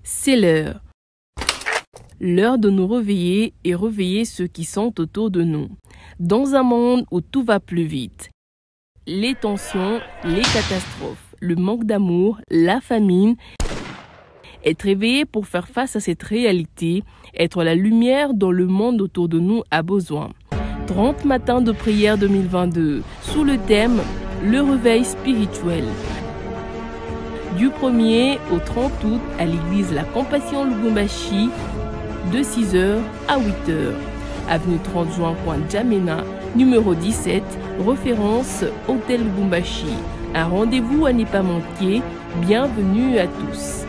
c'est l'heure. L'heure de nous réveiller et réveiller ceux qui sont autour de nous. Dans un monde où tout va plus vite. Les tensions, les catastrophes, le manque d'amour, la famine. Être réveillé pour faire face à cette réalité, être la lumière dont le monde autour de nous a besoin. 30 matins de prière 2022, sous le thème « Le réveil spirituel ». Du 1er au 30 août à l'église La Compassion Lubumbashi, de 6h à 8h. Avenue 30 juin, coin Djamena, numéro 17, référence Hôtel Lubumbashi. Un rendez-vous à ne pas manquer. Bienvenue à tous.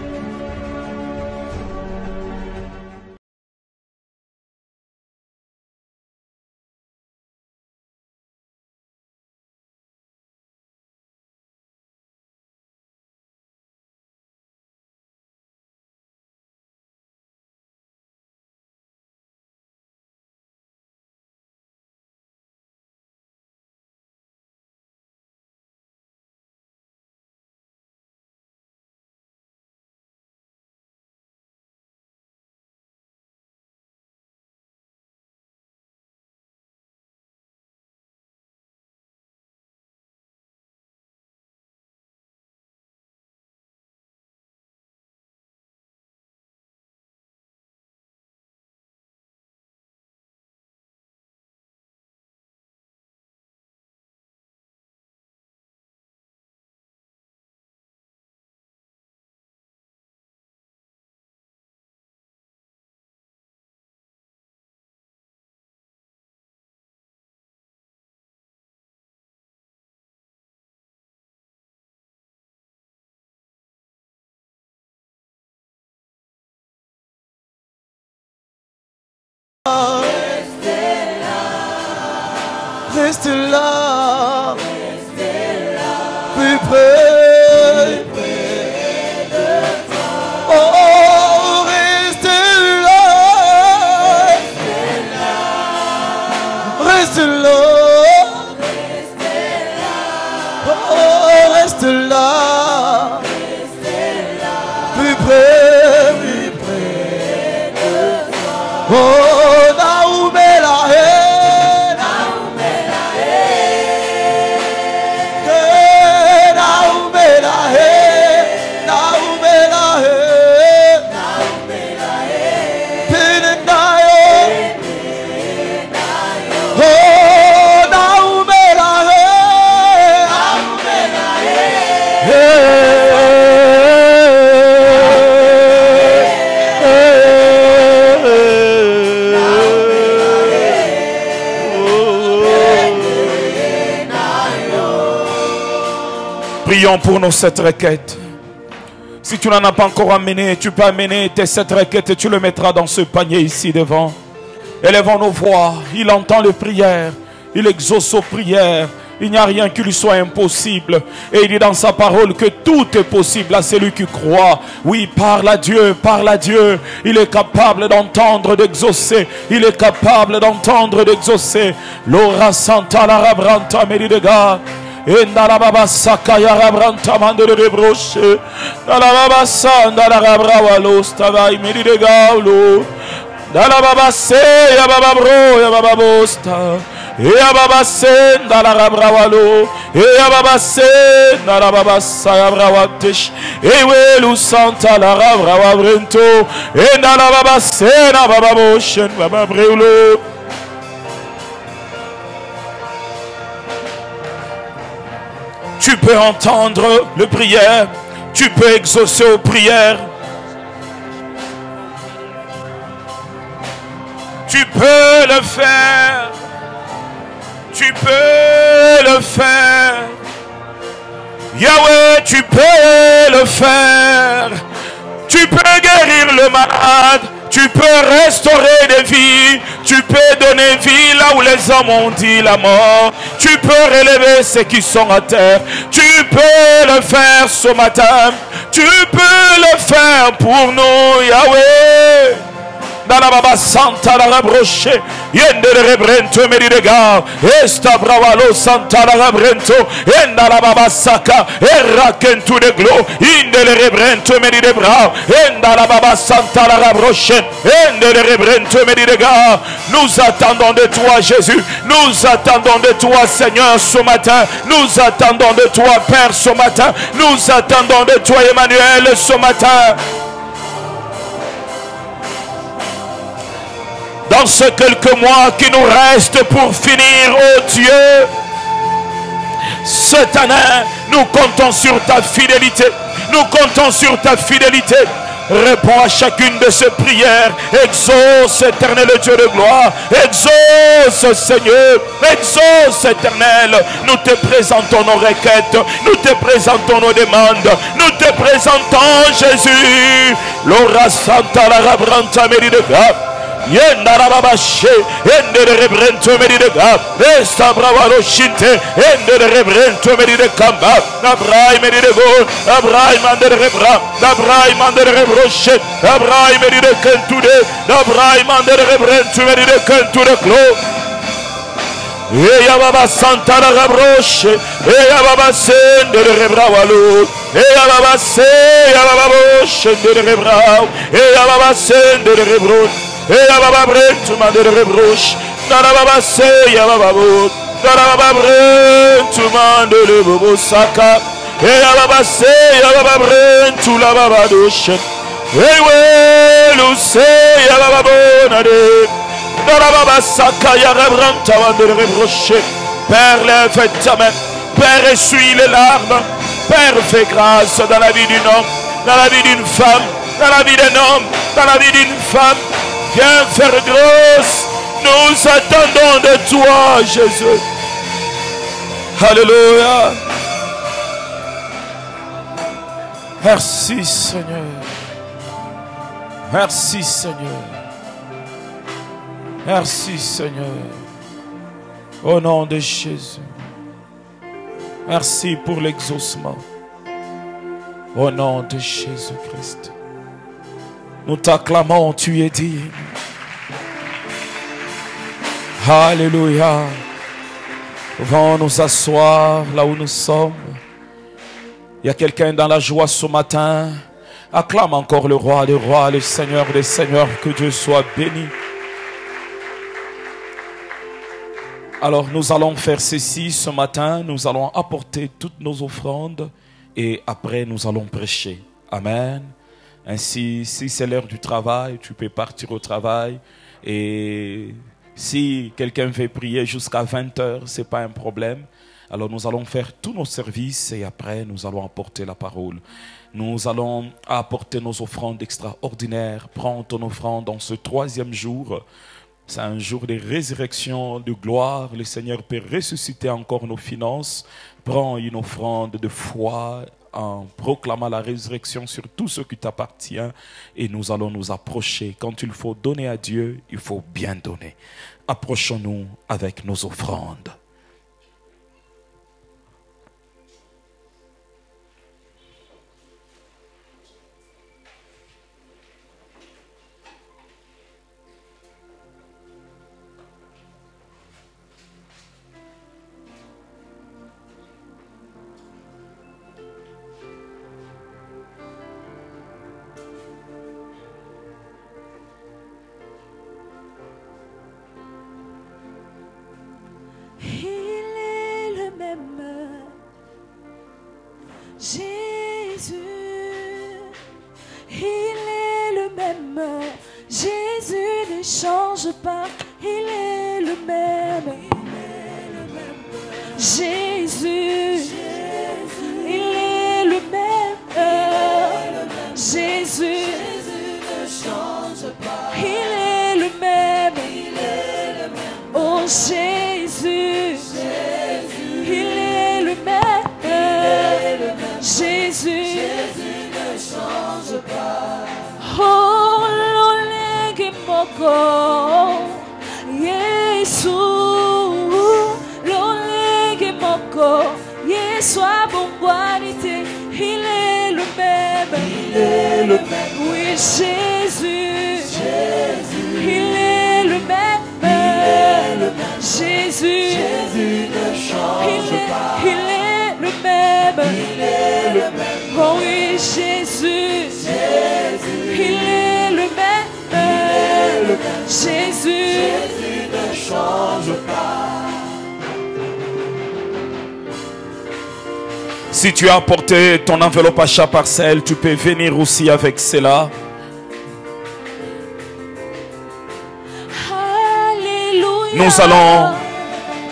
Restez là, plus près, de toi. Oh, restez là, restez là, oh, restez là, plus près, de toi. Oh, Naoumé la haine. Prions pour nos 7 requêtes. Si tu n'en as pas encore amené, tu peux amener tes 7 requêtes et tu le mettras dans ce panier ici devant. Élevons nos voix. Il entend les prières. Il exauce aux prières. Il n'y a rien qui lui soit impossible. Et il dit dans sa parole que tout est possible à celui qui croit. Oui, parle à Dieu, parle à Dieu. Il est capable d'entendre, d'exaucer. Il est capable d'entendre, d'exaucer. L'ora santa la rabranta meridega. Et dans la baba sakaya rabranta mandere de broche. Dans la baba sanda la rabrawalo stavai meridega lo. Dans la baba se ya baba bro ya baba bosta. Et ya baba se dans la rabrawalo. Et ya baba se dans la baba saya brawatesh. Et welu santa la rabrawabrento. Et dans la baba se na baba boshen baba breulo. Tu peux entendre les prières. Tu peux exaucer aux prières. Tu peux le faire. Tu peux le faire. Yahweh, tu peux le faire. Tu peux guérir le malade. Tu peux restaurer des vies. Tu peux donner vie là où les hommes ont dit la mort. Tu peux relever ceux qui sont à terre. Tu peux le faire ce matin. Tu peux le faire pour nous, Yahweh. Dalababa Santa la Rabroche, Yende Rebrento Meridega, Esta Bravalo Santa la Rabrento, Endalababa Saka, Erakentu de Glo, Inde Rebrento Meridebra, Endalababa Santa la Rabroche, Ende Rebrento Meridega. Nous attendons de toi, Jésus. Nous attendons de toi, Seigneur, ce matin. Nous attendons de toi, Père, ce matin. Nous attendons de toi, Emmanuel, ce matin. Dans ces quelques mois qui nous restent pour finir, oh Dieu, cette année, nous comptons sur ta fidélité. Nous comptons sur ta fidélité. Réponds à chacune de ces prières. Exauce, éternel Dieu de gloire. Exauce, Seigneur. Exauce, éternel. Nous te présentons nos requêtes. Nous te présentons nos demandes. Nous te présentons, Jésus. L'ora santa la rabranta meridega. Yenda rababashe, ende de rebrento meridega. Esta bravaro shinte, ende de rebrento meridega. Abrai meridego, abrai mandere rebra, abrai mandere rebroche, abrai meridega kentude, abrai mandere rebrento meridega kentude klo. Eya baba santa la rabroche, eya baba sende de rebra walo, eya baba se, eya baba boche de rebra, eya baba sende de rebro. Eya baba brentu mandere rebroche, dara baba se, eya baba bo, dara baba brentu mandere bobo saka, eya baba se, eya baba brentu la baba doche, ewe lu se, eya baba bonade, dara baba saka, eya rebranta mandere rebroche. Père, lève ta main, Père, essuie les larmes, Père, fais grâce dans la vie d'un homme, dans la vie d'une femme, dans la vie d'un homme, dans la vie d'une femme. Viens faire grâce. Nous attendons de toi, Jésus. Alléluia. Merci, Seigneur. Merci, Seigneur. Merci, Seigneur. Au nom de Jésus. Merci pour l'exaucement. Au nom de Jésus-Christ. Nous t'acclamons, tu es digne. Alléluia. Venons nous asseoir là où nous sommes. Il y a quelqu'un dans la joie ce matin. Acclame encore le roi des rois, le Seigneur des seigneurs. Que Dieu soit béni. Alors nous allons faire ceci ce matin. Nous allons apporter toutes nos offrandes. Et après nous allons prêcher. Amen. Ainsi, si c'est l'heure du travail, tu peux partir au travail. Et si quelqu'un veut prier jusqu'à 20h, ce n'est pas un problème. Alors nous allons faire tous nos services et après nous allons apporter la parole. Nous allons apporter nos offrandes extraordinaires. Prends ton offrande dans ce 3e jour. C'est un jour de résurrection, de gloire. Le Seigneur peut ressusciter encore nos finances. Prends une offrande de foi en proclamant la résurrection sur tout ce qui t'appartient et nous allons nous approcher. Quand il faut donner à Dieu, il faut bien donner. Approchons-nous avec nos offrandes. Jésus, il est le même. Jésus ne change pas, il est le même. Jésus, il est le même. Jésus ne change pas, il est le même. Oh Jésus, il est le même. Jésus ne change pas. Oh, l'olege moko, Yesu, l'olege moko, Yesu abongwanite, il est le même. Il est le même. Oui, Jésus, Jésus. même. Jésus ne change pas. Il est le même. Oh oui, Jésus. Il est le même. Jésus ne change pas. Si tu as apporté ton enveloppe achat parcelle, tu peux venir aussi avec cela. Alléluia. Nous allons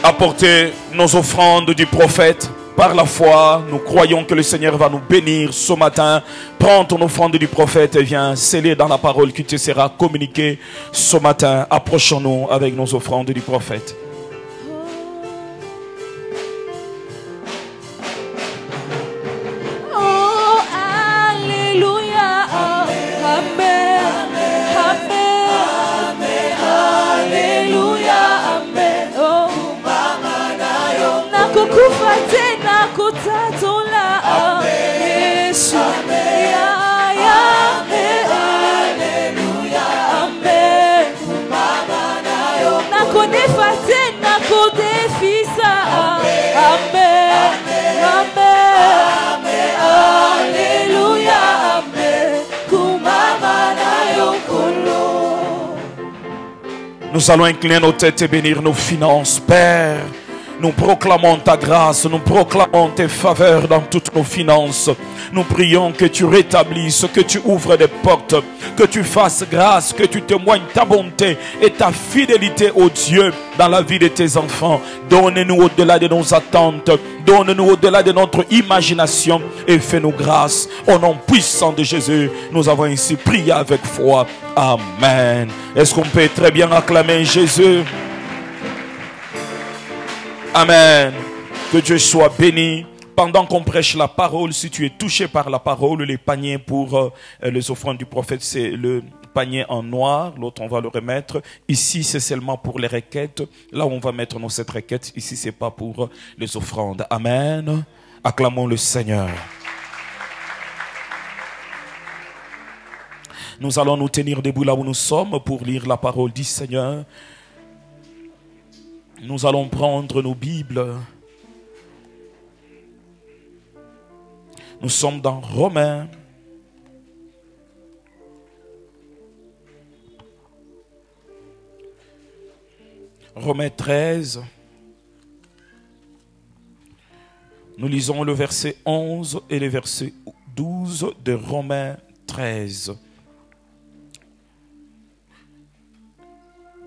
apporter nos offrandes du prophète. Par la foi, nous croyons que le Seigneur va nous bénir ce matin. Prends ton offrande du prophète et viens sceller dans la parole qui te sera communiquée ce matin. Approchons-nous avec nos offrandes du prophète. Oh, alléluia. Amen. Amen. Alléluia. Amen. Oh, nakukufa tena kutatula. Yesu. Alléluia. Amen. Nakunefa tena kudefisa. Amen. Amen. Alléluia. Amen. Nous allons incliner nos têtes et bénir nos finances. Père, nous proclamons ta grâce, nous proclamons tes faveurs dans toutes nos finances. Nous prions que tu rétablisses, que tu ouvres des portes, que tu fasses grâce, que tu témoignes ta bonté et ta fidélité, ô Dieu, dans la vie de tes enfants. Donne-nous au-delà de nos attentes, donne-nous au-delà de notre imagination et fais-nous grâce. Au nom puissant de Jésus, nous avons ainsi prié avec foi. Amen. Est-ce qu'on peut très bien acclamer Jésus? Amen. Que Dieu soit béni. Pendant qu'on prêche la parole, si tu es touché par la parole, les paniers pour les offrandes du prophète, c'est le panier en noir. L'autre, on va le remettre. Ici, c'est seulement pour les requêtes. Là où on va mettre nos 7 requêtes, ici, c'est pas pour les offrandes. Amen. Acclamons le Seigneur. Nous allons nous tenir debout là où nous sommes pour lire la parole du Seigneur. Nous allons prendre nos Bibles. Nous sommes dans Romains. Romains 13. Nous lisons le verset 11 et le verset 12 de Romains 13.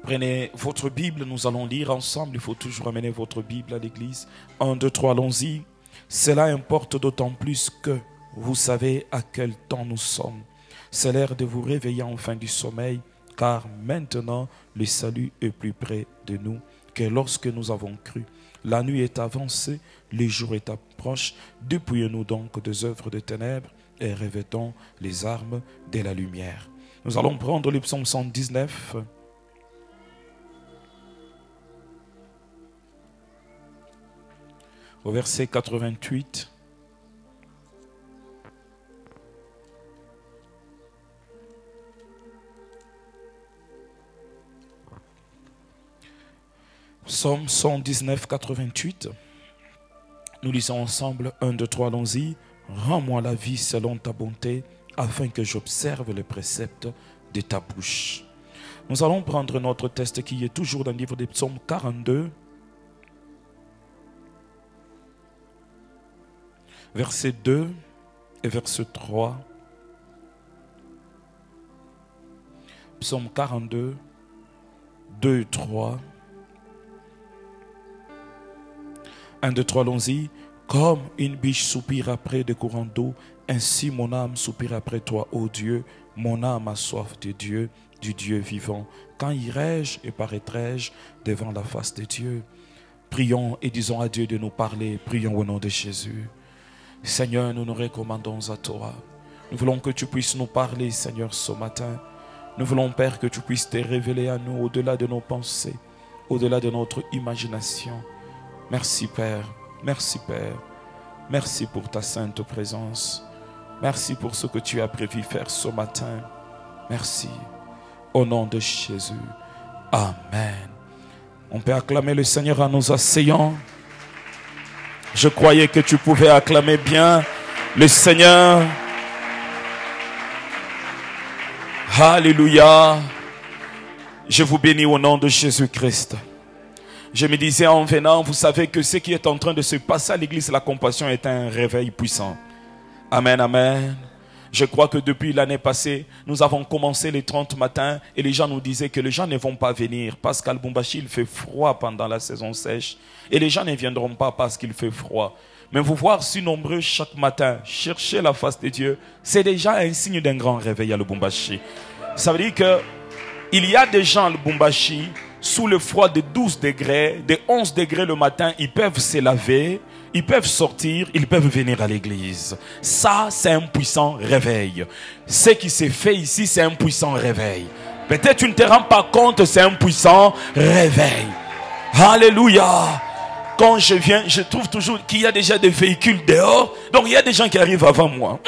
Prenez votre Bible, nous allons lire ensemble. Il faut toujours amener votre Bible à l'église. 1, 2, 3, allons-y. Cela importe d'autant plus que vous savez à quel temps nous sommes. C'est l'heure de vous réveiller enfin du sommeil, car maintenant le salut est plus près de nous que lorsque nous avons cru. La nuit est avancée, le jour est approche. Dépouillons-nous donc des œuvres de ténèbres et revêtons les armes de la lumière. Nous allons prendre le psaume 119. Au verset 88. Psaume 119, 88. Nous lisons ensemble 1, 2, 3, allons-y. Rends-moi la vie selon ta bonté, afin que j'observe les préceptes de ta bouche. Nous allons prendre notre texte qui est toujours dans le livre des psaumes 42. Verset 2 et verset 3. Psaume 42, 2 et 3. 1, 2, 3, allons-y. Comme une biche soupire après des courants d'eau, ainsi mon âme soupire après toi, ô Dieu. Mon âme a soif de Dieu, du Dieu vivant. Quand irai-je et paraîtrai-je devant la face de Dieu? Prions et disons à Dieu de nous parler. Prions au nom de Jésus. Seigneur, nous nous recommandons à toi. Nous voulons que tu puisses nous parler, Seigneur, ce matin. Nous voulons, Père, que tu puisses te révéler à nous au-delà de nos pensées, au-delà de notre imagination. Merci, Père. Merci, Père. Merci pour ta sainte présence. Merci pour ce que tu as prévu faire ce matin. Merci. Au nom de Jésus. Amen. On peut acclamer le Seigneur en nous asseyant. Je croyais que tu pouvais acclamer bien le Seigneur. Alléluia. Je vous bénis au nom de Jésus-Christ. Je me disais en venant, vous savez que ce qui est en train de se passer à l'église La Compassion est un réveil puissant. Amen, amen. Je crois que depuis l'année passée, nous avons commencé les 30 matins et les gens nous disaient que les gens ne vont pas venir parce qu'à Lubumbashi, il fait froid pendant la saison sèche. Et les gens ne viendront pas parce qu'il fait froid. Mais vous voir si nombreux chaque matin, chercher la face de Dieu, c'est déjà un signe d'un grand réveil à Lubumbashi. Ça veut dire que il y a des gens à Lubumbashi, sous le froid de 12 degrés, de 11 degrés le matin, ils peuvent se laver, ils peuvent sortir, ils peuvent venir à l'église. Ça, c'est un puissant réveil. Ce qui s'est fait ici, c'est un puissant réveil. Peut-être tu ne te rends pas compte, c'est un puissant réveil. Alléluia. Quand je viens, je trouve toujours qu'il y a déjà des véhicules dehors. Donc il y a des gens qui arrivent avant moi.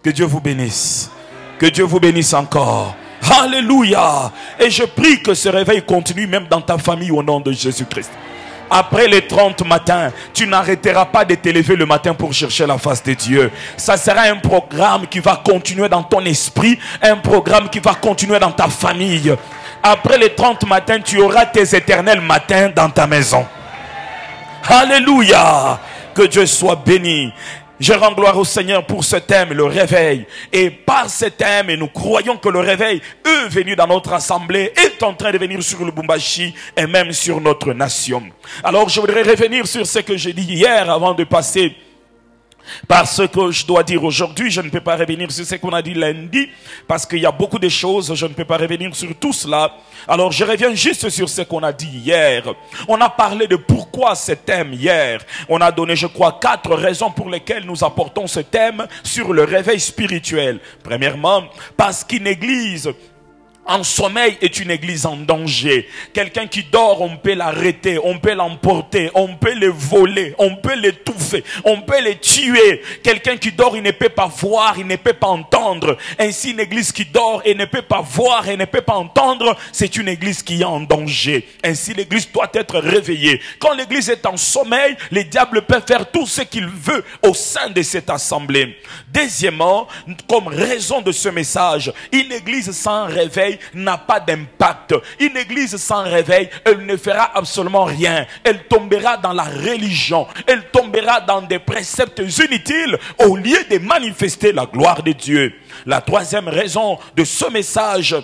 Que Dieu vous bénisse. Que Dieu vous bénisse encore. Alléluia. Et je prie que ce réveil continue même dans ta famille au nom de Jésus-Christ. Après les 30 matins, tu n'arrêteras pas de te lever le matin pour chercher la face de Dieu. Ça sera un programme qui va continuer dans ton esprit, un programme qui va continuer dans ta famille. Après les 30 matins, tu auras tes éternels matins dans ta maison. Alléluia. Que Dieu soit béni. Je rends gloire au Seigneur pour ce thème, le réveil. Et par ce thème, et nous croyons que le réveil, venu dans notre assemblée, est en train de venir sur le Lubumbashi et même sur notre nation. Alors je voudrais revenir sur ce que j'ai dit hier avant de passer. Parce que je dois dire aujourd'hui, je ne peux pas revenir sur ce qu'on a dit lundi, parce qu'il y a beaucoup de choses, je ne peux pas revenir sur tout cela. Alors je reviens juste sur ce qu'on a dit hier. On a parlé de pourquoi ce thème hier. On a donné, je crois, 4 raisons pour lesquelles nous apportons ce thème sur le réveil spirituel. Premièrement, parce qu'une église en sommeil est une église en danger. Quelqu'un qui dort, on peut l'arrêter, on peut l'emporter, on peut le voler, on peut l'étouffer, on peut le tuer. Quelqu'un qui dort, il ne peut pas voir, il ne peut pas entendre. Ainsi, une église qui dort et ne peut pas voir et ne peut pas entendre, c'est une église qui est en danger. Ainsi, l'église doit être réveillée. Quand l'église est en sommeil, les diables peuvent faire tout ce qu'ils veulent au sein de cette assemblée. Deuxièmement, comme raison de ce message, une église sans réveil n'a pas d'impact. Une église sans réveil, elle ne fera absolument rien. Elle tombera dans la religion. Elle tombera dans des préceptes inutiles au lieu de manifester la gloire de Dieu. La troisième raison de ce message: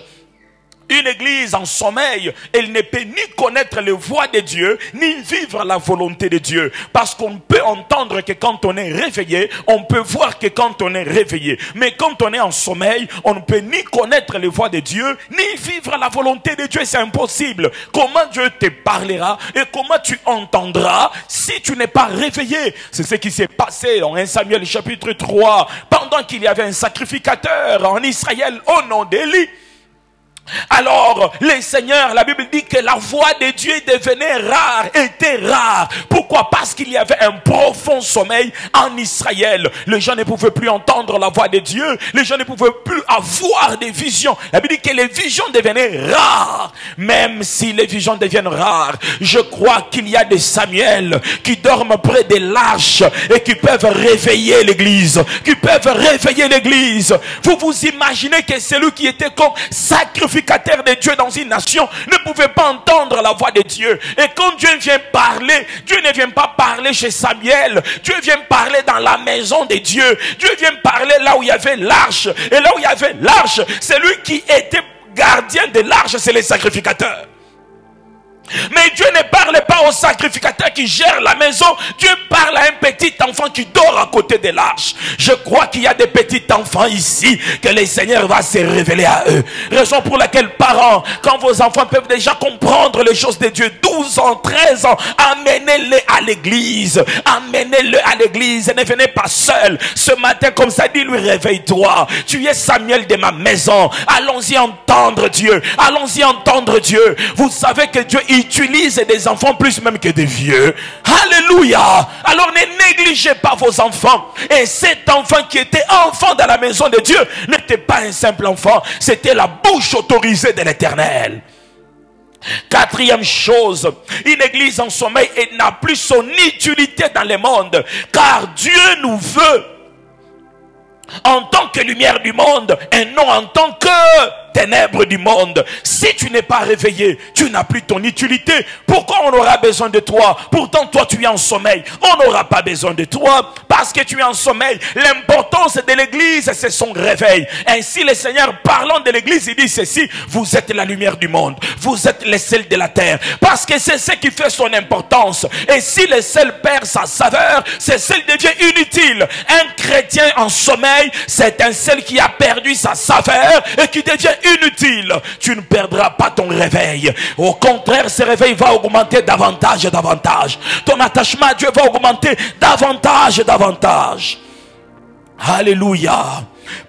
une église en sommeil, elle ne peut ni connaître les voies de Dieu, ni vivre la volonté de Dieu. Parce qu'on peut entendre que quand on est réveillé, on peut voir que quand on est réveillé. Mais quand on est en sommeil, on ne peut ni connaître les voies de Dieu, ni vivre la volonté de Dieu. C'est impossible. Comment Dieu te parlera et comment tu entendras si tu n'es pas réveillé? C'est ce qui s'est passé dans 1 Samuel chapitre 3. Pendant qu'il y avait un sacrificateur en Israël au nom d'Élie. Alors, les seigneurs, la Bible dit que la voix de Dieu devenait rare, était rare. Pourquoi? Parce qu'il y avait un profond sommeil en Israël. Les gens ne pouvaient plus entendre la voix de Dieu. Les gens ne pouvaient plus avoir des visions. La Bible dit que les visions devenaient rares. Même si les visions deviennent rares, je crois qu'il y a des Samuel qui dorment près de l'arche et qui peuvent réveiller l'église. Qui peuvent réveiller l'église. Vous vous imaginez que celui qui était comme sacrificateur de Dieu dans une nation ne pouvait pas entendre la voix de Dieu. Et quand Dieu vient parler, Dieu ne vient pas parler chez Samuel. Dieu vient parler dans la maison de Dieu. Dieu vient parler là où il y avait l'arche. Et là où il y avait l'arche, celui qui était gardien de l'arche, c'est les sacrificateurs. Mais Dieu ne parle pas au sacrificateur qui gère la maison. Dieu parle à un petit enfant qui dort à côté de l'arche. Je crois qu'il y a des petits enfants ici que le Seigneur va se révéler à eux. Raison pour laquelle, parents, quand vos enfants peuvent déjà comprendre les choses de Dieu, 12 ans, 13 ans, amenez-les à l'église. Amenez-les à l'église. Ne venez pas seul. Ce matin, comme ça, dis-lui, réveille-toi. Tu es Samuel de ma maison. Allons-y entendre Dieu. Allons-y entendre Dieu. Vous savez que Dieu utilise des enfants plus même que des vieux. Alléluia. Alléluia. Alors ne négligez pas vos enfants. Et cet enfant qui était enfant dans la maison de Dieu n'était pas un simple enfant. C'était la bouche autorisée de l'Éternel. Quatrième chose, une église en sommeil n'a plus son utilité dans le monde, car Dieu nous veut en tant que lumière du monde et non en tant que ténèbres du monde. Si tu n'es pas réveillé, tu n'as plus ton utilité. Pourquoi on aura besoin de toi? Pourtant toi tu es en sommeil. On n'aura pas besoin de toi parce que tu es en sommeil. L'importance de l'église, c'est son réveil. Ainsi le Seigneur, parlant de l'église, il dit ceci: vous êtes la lumière du monde, vous êtes le sel de la terre, parce que c'est ce qui fait son importance. Et si le sel perd sa saveur, ce sel devient inutile. Un chrétien en sommeil, c'est un sel qui a perdu sa saveur et qui devient inutile. Tu ne perdras pas ton réveil. Au contraire, ce réveil va augmenter davantage et davantage. Ton attachement à Dieu va augmenter davantage et davantage. Alléluia.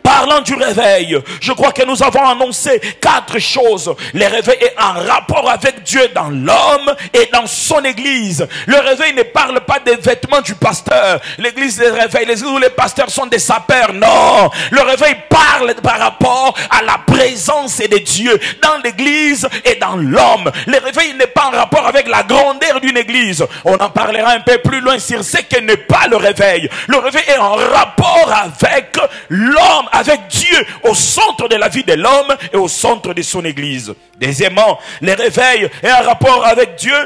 Parlant du réveil, je crois que nous avons annoncé 4 choses. Le réveil est en rapport avec Dieu dans l'homme et dans son église. Le réveil ne parle pas des vêtements du pasteur. L'église des réveils, les églises où les pasteurs sont des sapeurs. Non, le réveil parle par rapport à la présence de Dieu dans l'église et dans l'homme. Le réveil n'est pas en rapport avec la grandeur d'une église. On en parlera un peu plus loin sur ce que n'est pas le réveil. Le réveil est en rapport avec l'homme, avec Dieu, au centre de la vie de l'homme et au centre de son église. Deuxièmement, le réveil est en rapport avec Dieu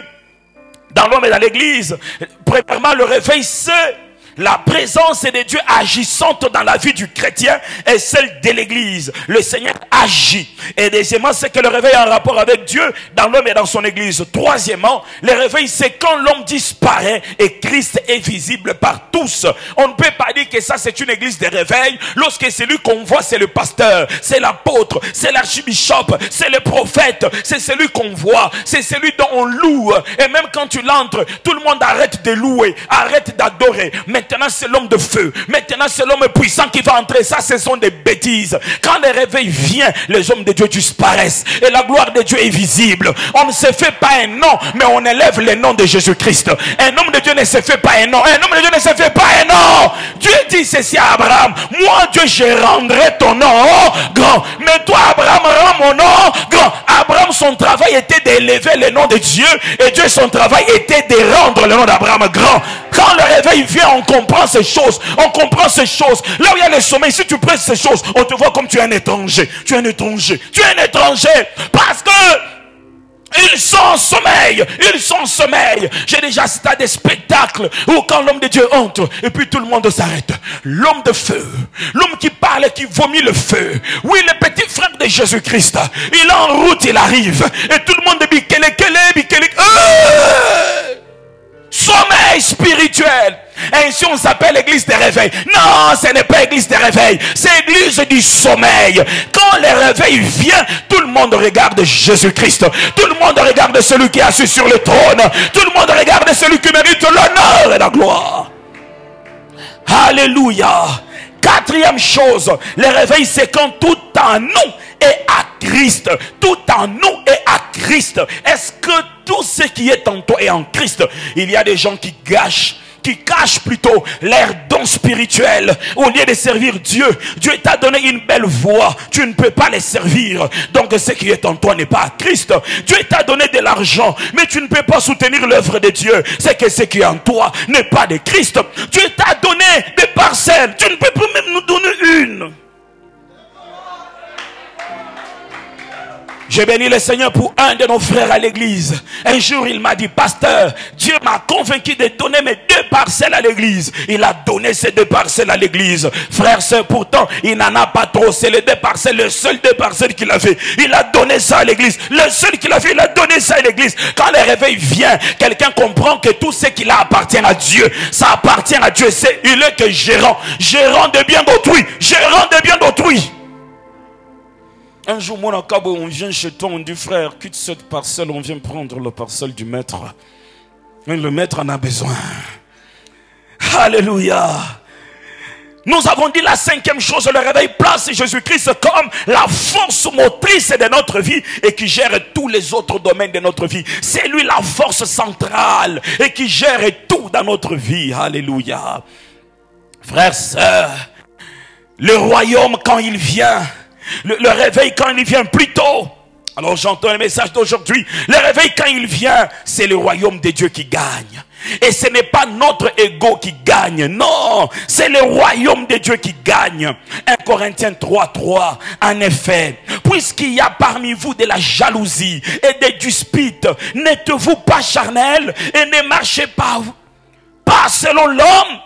dans l'homme et dans l'église. Premièrement, le réveil, c'est la présence de Dieu agissante dans la vie du chrétien et celle de l'église. Le Seigneur agit. Et deuxièmement, c'est que le réveil est en rapport avec Dieu dans l'homme et dans son église. Troisièmement, le réveil, c'est quand l'homme disparaît et Christ est visible par tous. On ne peut pas dire que ça c'est une église de réveil lorsque celui qu'on voit c'est le pasteur, c'est l'apôtre, c'est l'archibishop, c'est le prophète, c'est celui qu'on voit, c'est celui dont on loue. Et même quand tu l'entres, tout le monde arrête de louer, arrête d'adorer. Maintenant c'est l'homme de feu, maintenant c'est l'homme puissant qui va entrer. Ça ce sont des bêtises. Quand le réveil vient, les hommes de Dieu disparaissent et la gloire de Dieu est visible. On ne se fait pas un nom, mais on élève le nom de Jésus-Christ. Un homme de Dieu ne se fait pas un nom, un homme de Dieu ne se fait pas un nom. Dieu dit ceci à Abraham: moi Dieu je rendrai ton nom grand, mais toi Abraham rends mon nom grand. Abraham, son travail était d'élever le nom de Dieu, et Dieu, son travail était de rendre le nom d'Abraham grand. Quand le réveil vient, on comprend ces choses. On comprend ces choses. Là où il y a le sommeil, si tu prêches ces choses, on te voit comme tu es un étranger. Tu es un étranger. Tu es un étranger. Parce que ils sont en sommeil. Ils sont en sommeil. J'ai déjà assisté à des spectacles où quand l'homme de Dieu entre et puis tout le monde s'arrête. L'homme de feu, l'homme qui parle et qui vomit le feu. Oui, le petit frère de Jésus-Christ, il est en route, il arrive. Et tout le monde dit bikele. Sommeil spirituel. Ainsi on s'appelle l'église des réveils. Non, ce n'est pas église des réveils, c'est l'église du sommeil. Quand le réveil vient, tout le monde regarde Jésus-Christ. Tout le monde regarde celui qui est assis sur le trône. Tout le monde regarde celui qui mérite l'honneur et la gloire. Alléluia. Quatrième chose, le réveil, c'est quand tout en nous est à Christ. Tout en nous est à Christ. Est-ce que tout ce qui est en toi est en Christ? Il y a des gens qui cachent plutôt leur don spirituel au lieu de servir Dieu. Dieu t'a donné une belle voix, tu ne peux pas les servir. Donc ce qui est en toi n'est pas à Christ. Dieu t'a donné de l'argent, mais tu ne peux pas soutenir l'œuvre de Dieu. C'est que ce qui est en toi n'est pas de Christ. Dieu t'a donné des parcelles, tu ne peux pas même nous donner une. J'ai béni le Seigneur pour un de nos frères à l'église. Un jour il m'a dit: pasteur, Dieu m'a convaincu de donner mes 2 parcelles à l'église. Il a donné ces 2 parcelles à l'église. Frère, sœur, pourtant il n'en a pas trop. C'est les 2 parcelles, le seul 2 parcelles qu'il avait. Il a donné ça à l'église. Le seul qu'il avait, il a donné ça à l'église. Quand le réveil vient, quelqu'un comprend que tout ce qu'il a appartient à Dieu. Ça appartient à Dieu. Il est que gérant de bien d'autrui. Gérant de bien d'autrui. Un jour, mon acabo, on vient chez toi, on dit: frère, quitte cette parcelle, on vient prendre la parcelle du maître. Mais le maître en a besoin. Alléluia. Nous avons dit la cinquième chose, le réveil place Jésus-Christ comme la force motrice de notre vie et qui gère tous les autres domaines de notre vie. C'est lui la force centrale et qui gère tout dans notre vie. Alléluia. Frères, sœurs, le royaume quand il vient, le réveil quand il vient plus tôt. Alors j'entends le message d'aujourd'hui. Le réveil quand il vient, c'est le royaume de Dieu qui gagne. Et ce n'est pas notre ego qui gagne. Non, c'est le royaume de Dieu qui gagne. 1 Corinthiens 3:3. En effet, puisqu'il y a parmi vous de la jalousie et des disputes, n'êtes-vous pas charnels et ne marchez pas selon l'homme?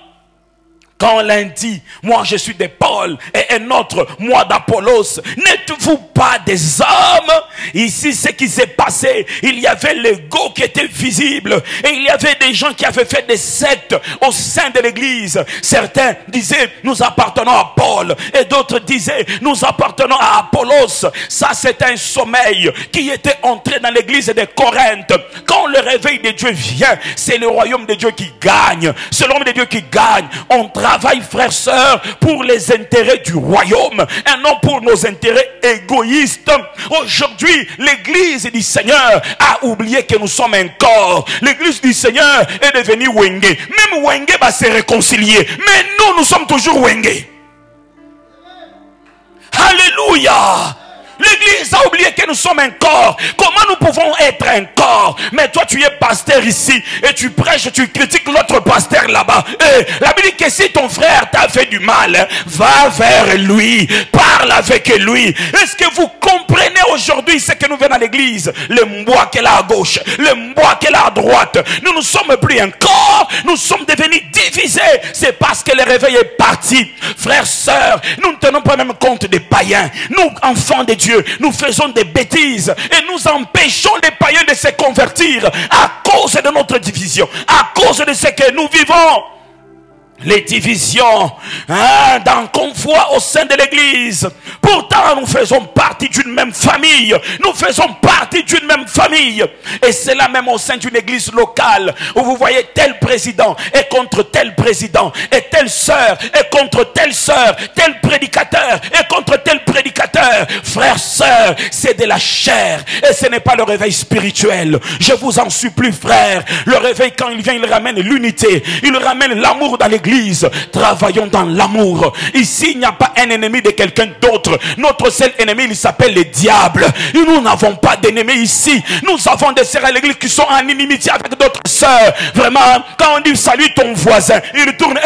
Quand l'un dit, moi je suis de Paul, et un autre, moi d'Apollos, n'êtes-vous pas des hommes? Ici, ce qui s'est passé, il y avait l'ego qui était visible, et il y avait des gens qui avaient fait des sectes au sein de l'église. Certains disaient, nous appartenons à Paul, et d'autres disaient, nous appartenons à Apollos. Ça, c'est un sommeil qui était entré dans l'église de Corinthe. Quand le réveil de Dieu vient, c'est le royaume de Dieu qui gagne. C'est l'homme de Dieu qui gagne. On travaille, frères, sœurs, pour les intérêts du royaume et non pour nos intérêts égoïstes. Aujourd'hui, l'église du Seigneur a oublié que nous sommes un corps. L'église du Seigneur est devenue Wenge. Même Wenge va se réconcilier. Mais nous sommes toujours Wenge. Alléluia. L'église a oublié que nous sommes un corps. Comment nous pouvons être un corps? Mais toi tu es pasteur ici et tu prêches, tu critiques l'autre pasteur là-bas. La Bible dit que si ton frère t'a fait du mal, va vers lui, parle avec lui. Est-ce que vous comprenez aujourd'hui ce que nous venons à l'église? Le mbois qu'elle a à gauche, le mbois qu'elle a à droite. Nous ne sommes plus un corps, nous sommes devenus divisés. C'est parce que le réveil est parti. Frères, sœurs, nous ne tenons pas même compte des païens. Nous, enfants de Dieu, nous faisons des bêtises et nous empêchons les païens de se convertir à cause de notre division, à cause de ce que nous vivons. Les divisions dans le convoi au sein de l'église. Pourtant nous faisons partie d'une même famille. Nous faisons partie d'une même famille. Et c'est là même au sein d'une église locale où vous voyez tel président est contre tel président, et telle sœur est contre telle sœur, tel prédicateur est contre tel prédicateur. Frères, sœurs, c'est de la chair et ce n'est pas le réveil spirituel. Je vous en supplie, frères, le réveil quand il vient, il ramène l'unité, il ramène l'amour dans l'église. Travaillons dans l'amour. Ici, il n'y a pas un ennemi de quelqu'un d'autre. Notre seul ennemi, il s'appelle le diable. Et nous n'avons pas d'ennemis ici. Nous avons des sœurs à l'église qui sont en inimitié avec d'autres sœurs. Vraiment, quand on dit salue ton voisin, il tourne,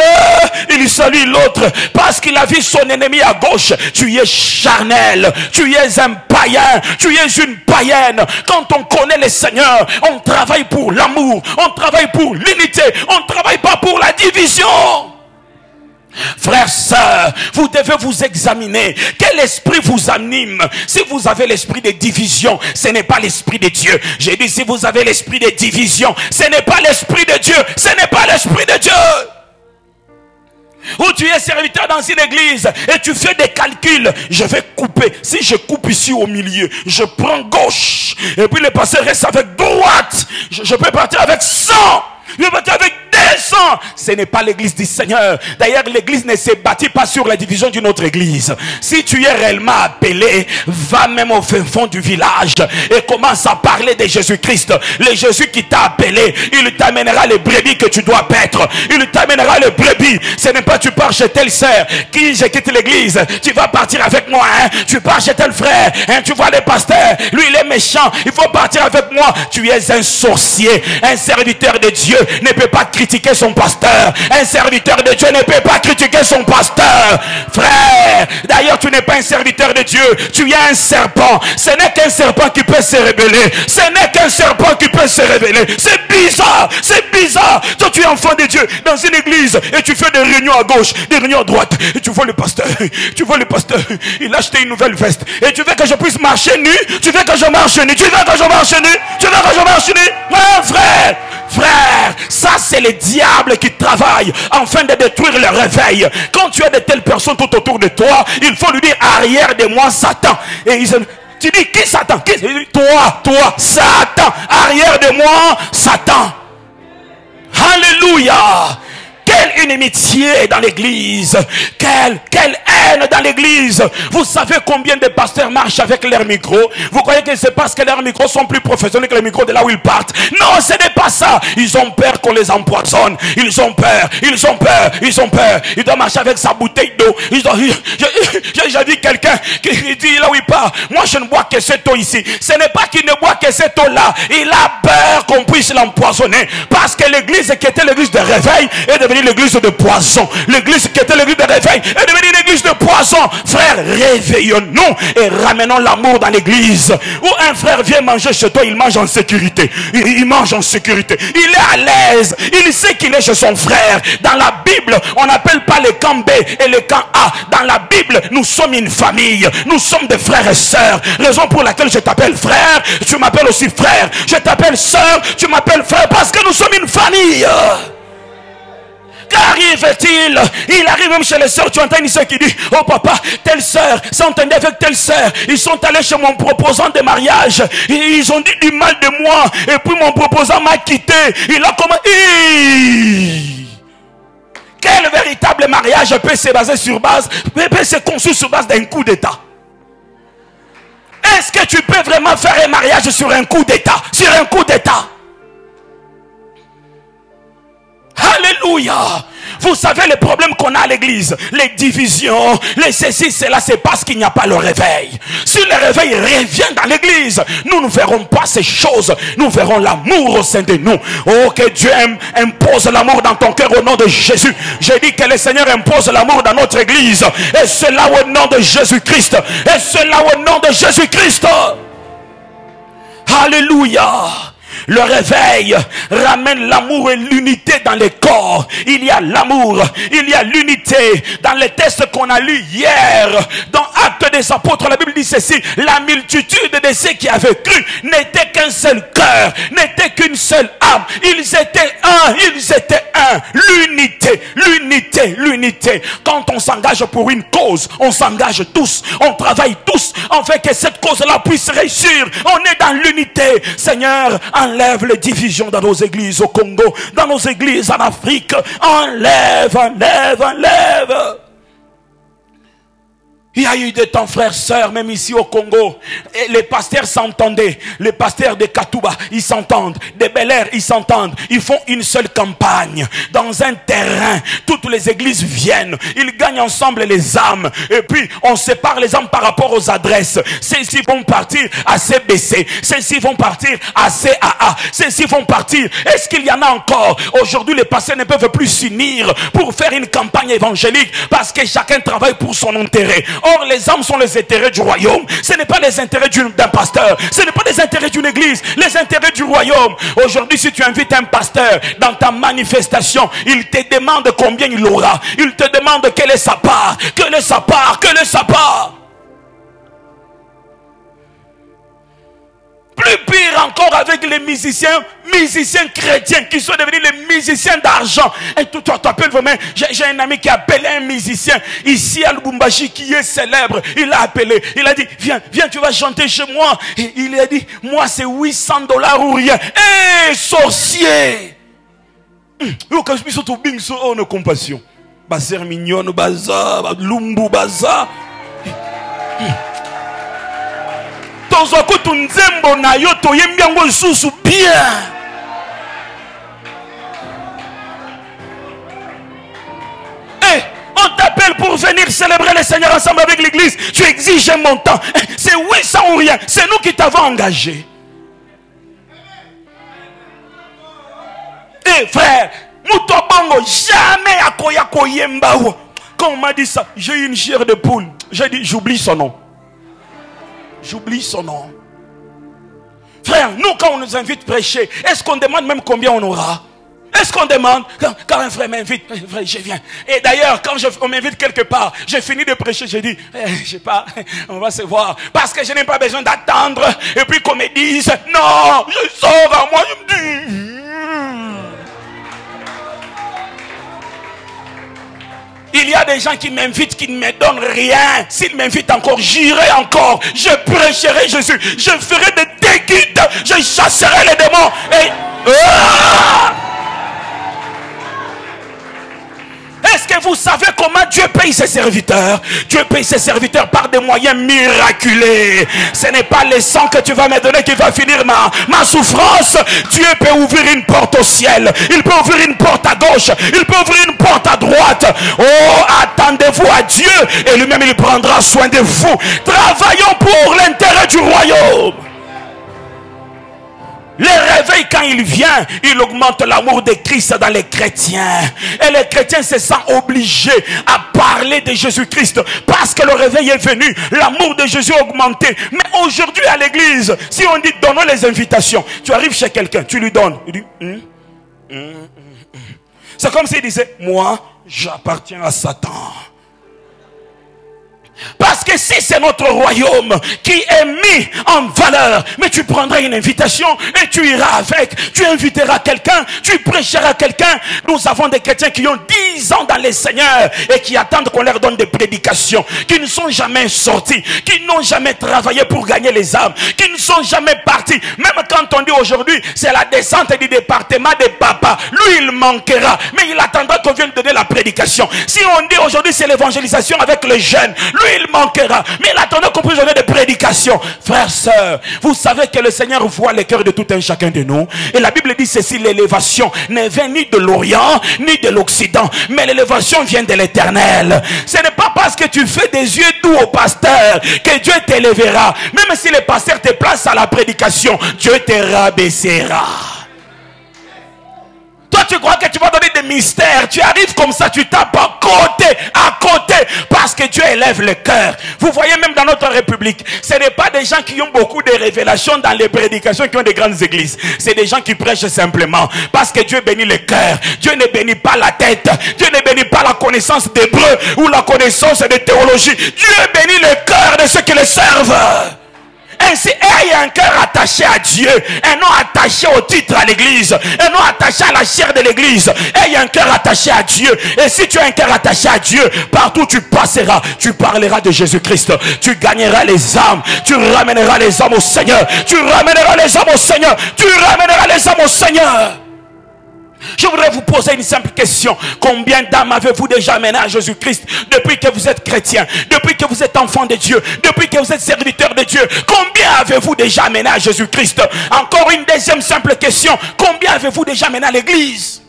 il salue l'autre parce qu'il a vu son ennemi à gauche. Tu es charnel, tu es un païen, tu es une païenne. Quand on connaît le Seigneur, on travaille pour l'amour, on travaille pour l'unité, on ne travaille pas pour la division. Frères, sœurs, vous devez vous examiner. Quel esprit vous anime? Si vous avez l'esprit de division, ce n'est pas l'esprit de Dieu. J'ai dit si vous avez l'esprit de division, ce n'est pas l'esprit de Dieu. Ce n'est pas l'esprit de Dieu. Ou tu es serviteur dans une église et tu fais des calculs. Je vais couper. Si je coupe ici au milieu, je prends gauche. Et puis le pasteur reste avec droite. Je peux partir avec 100. Je peux partir avec 200. Ce n'est pas l'église du Seigneur. D'ailleurs, l'église ne se bâtit pas sur la division d'une autre église. Si tu es réellement appelé, va même au fin fond du village et commence à parler de Jésus-Christ. Le Jésus qui t'a appelé, il t'amènera les brebis que tu dois paître. Il t'amènera les brebis. Ce n'est pas tu pars chez telle sœur qui je quitte l'église. Tu vas partir avec moi. Tu pars chez tel frère. Tu vois le pasteur. Lui, il est méchant. Il faut partir avec moi. Tu es un sorcier. Un serviteur de Dieu ne peut pas critiquer son pasteur. Un serviteur de Dieu ne peut pas critiquer son pasteur. Frère, d'ailleurs tu n'es pas un serviteur de Dieu, tu es un serpent. Ce n'est qu'un serpent qui peut se révéler. Ce n'est qu'un serpent qui peut se révéler. C'est bizarre, c'est bizarre. Toi tu es enfant de Dieu dans une église et tu fais des réunions à gauche, des réunions à droite. Et tu vois le pasteur, il a acheté une nouvelle veste. Et tu veux que je puisse marcher nu? Tu veux que je marche nu? Tu veux que je marche nu? Tu veux que je marche nu? Ouais, frère, frère, ça c'est le diable qui travaille afin de détruire le réveil. Quand tu as de telles personnes tout autour de toi, il faut lui dire arrière de moi Satan. Et tu dis qui Satan? Qui? Toi, Satan. Arrière de moi Satan. Alléluia. Quelle inimitié dans l'église. Quelle haine dans l'église. Vous savez combien de pasteurs marchent avec leurs micros? Vous croyez que c'est parce que leurs micros sont plus professionnels que les micros de là où ils partent? Non, ce n'est pas ça. Ils ont peur qu'on les empoisonne. Ils ont peur. Il doit marcher avec sa bouteille d'eau. J'ai dit quelqu'un qui dit là où il part, moi je ne bois que cette eau ici. Ce n'est pas qu'il ne boit que cette eau là. Il a peur qu'on puisse l'empoisonner. Parce que l'église qui était l'église de réveil est devenue l'église de poison. L'église qui était l'église de réveil est devenue l'église de poison. Frère, réveillons-nous et ramenons l'amour dans l'église. Où un frère vient manger chez toi, il mange en sécurité. Il mange en sécurité. Il est à l'aise. Il sait qu'il est chez son frère. Dans la Bible, on n'appelle pas le camp B et le camp A. Dans la Bible, nous sommes une famille. Nous sommes des frères et sœurs. Raison pour laquelle je t'appelle frère, tu m'appelles aussi frère. Je t'appelle sœur, tu m'appelles frère, parce que nous sommes une famille. Qu'arrive-t-il? Il arrive même chez les sœurs. Tu entends une sœur qui dit: oh papa, telle sœur s'entendait avec telle sœur. Ils sont allés chez mon proposant de mariage. Ils ont dit du mal de moi. Et puis mon proposant m'a quitté. Il a comment? Quel véritable mariage peut se baser sur base, peut se construire sur base d'un coup d'état? Est-ce que tu peux vraiment faire un mariage sur un coup d'état? Sur un coup d'état? Alléluia. Vous savez les problèmes qu'on a à l'église, les divisions, les ceci, cela, c'est parce qu'il n'y a pas le réveil. Si le réveil revient dans l'église, nous ne verrons pas ces choses. Nous verrons l'amour au sein de nous. Oh, que Dieu impose l'amour dans ton cœur au nom de Jésus. J'ai dit que le Seigneur impose l'amour dans notre église. Et cela au nom de Jésus-Christ. Et cela au nom de Jésus-Christ. Alléluia. Le réveil ramène l'amour et l'unité dans les corps. Il y a l'amour, il y a l'unité. Dans les textes qu'on a lus hier, dans Actes des Apôtres, la Bible dit ceci: la multitude de ceux qui avaient cru n'était qu'un seul cœur, n'était qu'une seule âme. Ils étaient un, ils étaient un. L'unité, l'unité, l'unité. Quand on s'engage pour une cause, on s'engage tous, on travaille tous, on fait que cette cause-là puisse réussir. On est dans l'unité. Seigneur, enlève les divisions dans nos églises au Congo, dans nos églises en Afrique. Enlève, enlève, enlève. Il y a eu des temps, frères, sœurs, même ici au Congo. Et les pasteurs s'entendaient. Les pasteurs de Katouba, ils s'entendent. Des Bel Air, ils s'entendent. Ils font une seule campagne. Dans un terrain, toutes les églises viennent. Ils gagnent ensemble les âmes. Et puis, on sépare les âmes par rapport aux adresses. Ceux-ci vont partir à CBC. Ceux-ci vont partir à CAA. Ceux-ci vont partir. Est-ce qu'il y en a encore? Aujourd'hui, les pasteurs ne peuvent plus s'unir pour faire une campagne évangélique parce que chacun travaille pour son intérêt. Or, les âmes sont les intérêts du royaume. Ce n'est pas les intérêts d'un pasteur. Ce n'est pas les intérêts d'une église. Les intérêts du royaume. Aujourd'hui, si tu invites un pasteur dans ta manifestation, il te demande combien il aura. Il te demande quelle est sa part. Quelle est sa part. Quelle est sa part. Plus pire encore avec les musiciens chrétiens qui sont devenus les musiciens d'argent. Et toi t'appelles vraiment. J'ai un ami qui a appelé un musicien ici à Lubumbashi qui est célèbre. Il l'a appelé. Il a dit: viens, tu vas chanter chez moi. Et il a dit: moi c'est $800 ou rien. Hé, sorcier! On a compassion. Baser mignon, baza, lumbu baza. Bien. On t'appelle pour venir célébrer le Seigneur ensemble avec l'église. Tu exiges un montant. C'est 800 ou rien. C'est nous qui t'avons engagé. Frère, jamais à koya koyemba. Quand on m'a dit ça, j'ai eu une chair de poule. J'ai dit: j'oublie son nom. J'oublie son nom. Frère, nous quand on nous invite prêcher, est-ce qu'on demande même combien on aura? Est-ce qu'on demande? Quand un frère m'invite, frère, je viens. Et d'ailleurs, quand on m'invite quelque part, j'ai fini de prêcher, j'ai dit: je sais pas, on va se voir. Parce que je n'ai pas besoin d'attendre. Et puis qu'on me dise: non, je sors à moi, je me dis. Il y a des gens qui m'invitent, qui ne me donnent rien. S'ils m'invitent encore, j'irai encore. Je prêcherai Jésus. Je ferai des déguides. Je chasserai les démons. Et... que vous savez comment Dieu paye ses serviteurs. Dieu paye ses serviteurs par des moyens miraculeux. Ce n'est pas le sang que tu vas me donner qui va finir ma souffrance. Dieu peut ouvrir une porte au ciel. Il peut ouvrir une porte à gauche. Il peut ouvrir une porte à droite. Oh, attendez-vous à Dieu et lui-même il prendra soin de vous. Travaillons pour l'intérêt du royaume. Le réveil, quand il vient, il augmente l'amour de Christ dans les chrétiens. Et les chrétiens se sentent obligés à parler de Jésus-Christ. Parce que le réveil est venu, l'amour de Jésus a augmenté. Mais aujourd'hui à l'église, si on dit donnons les invitations, tu arrives chez quelqu'un, tu lui donnes. Il dit, c'est comme s'il disait, moi, j'appartiens à Satan. Parce que si c'est notre royaume qui est mis en valeur, mais tu prendras une invitation et tu iras avec, tu inviteras quelqu'un, tu prêcheras quelqu'un. Nous avons des chrétiens qui ont 10 ans dans les Seigneurs et qui attendent qu'on leur donne des prédications, qui ne sont jamais sortis, qui n'ont jamais travaillé pour gagner les âmes, qui ne sont jamais partis. Même quand on dit aujourd'hui c'est la descente du département des papas, lui il manquera, mais il attendra qu'on vienne donner la prédication. Si on dit aujourd'hui c'est l'évangélisation avec les jeunes, lui il manquera, mais il attendra qu'on puisse donner des prédications. Frères, sœurs, vous savez que le Seigneur voit les cœurs de tout un chacun de nous. Et la Bible dit ceci, l'élévation ne vient ni de l'Orient ni de l'Occident, mais l'élévation vient de l'Éternel. Ce n'est pas parce que tu fais des yeux doux au pasteur que Dieu t'élèvera. Même si le pasteur te place à la prédication, Dieu te rabaissera. Toi tu crois que tu vas donner des mystères, tu arrives comme ça, tu tapes à côté, parce que Dieu élève le cœur. Vous voyez même dans notre République, ce n'est pas des gens qui ont beaucoup de révélations dans les prédications qui ont des grandes églises. C'est des gens qui prêchent simplement, parce que Dieu bénit le cœur. Dieu ne bénit pas la tête, Dieu ne bénit pas la connaissance d'hébreu ou la connaissance de théologie. Dieu bénit le cœur de ceux qui le servent. Ainsi, ayez un cœur attaché à Dieu, un nom attaché au titre à l'église, un nom attaché à la chair de l'église. Ayez un cœur attaché à Dieu. Et si tu as un cœur attaché à Dieu, partout tu passeras, tu parleras de Jésus-Christ, tu gagneras les âmes, tu ramèneras les âmes au Seigneur, tu ramèneras les âmes au Seigneur, tu ramèneras les âmes au Seigneur. Je voudrais vous poser une simple question. Combien d'âmes avez-vous déjà amené à Jésus-Christ depuis que vous êtes chrétien, depuis que vous êtes enfant de Dieu, depuis que vous êtes serviteur de Dieu? Combien avez-vous déjà amené à Jésus-Christ? Encore une deuxième simple question. Combien avez-vous déjà amené à l'église?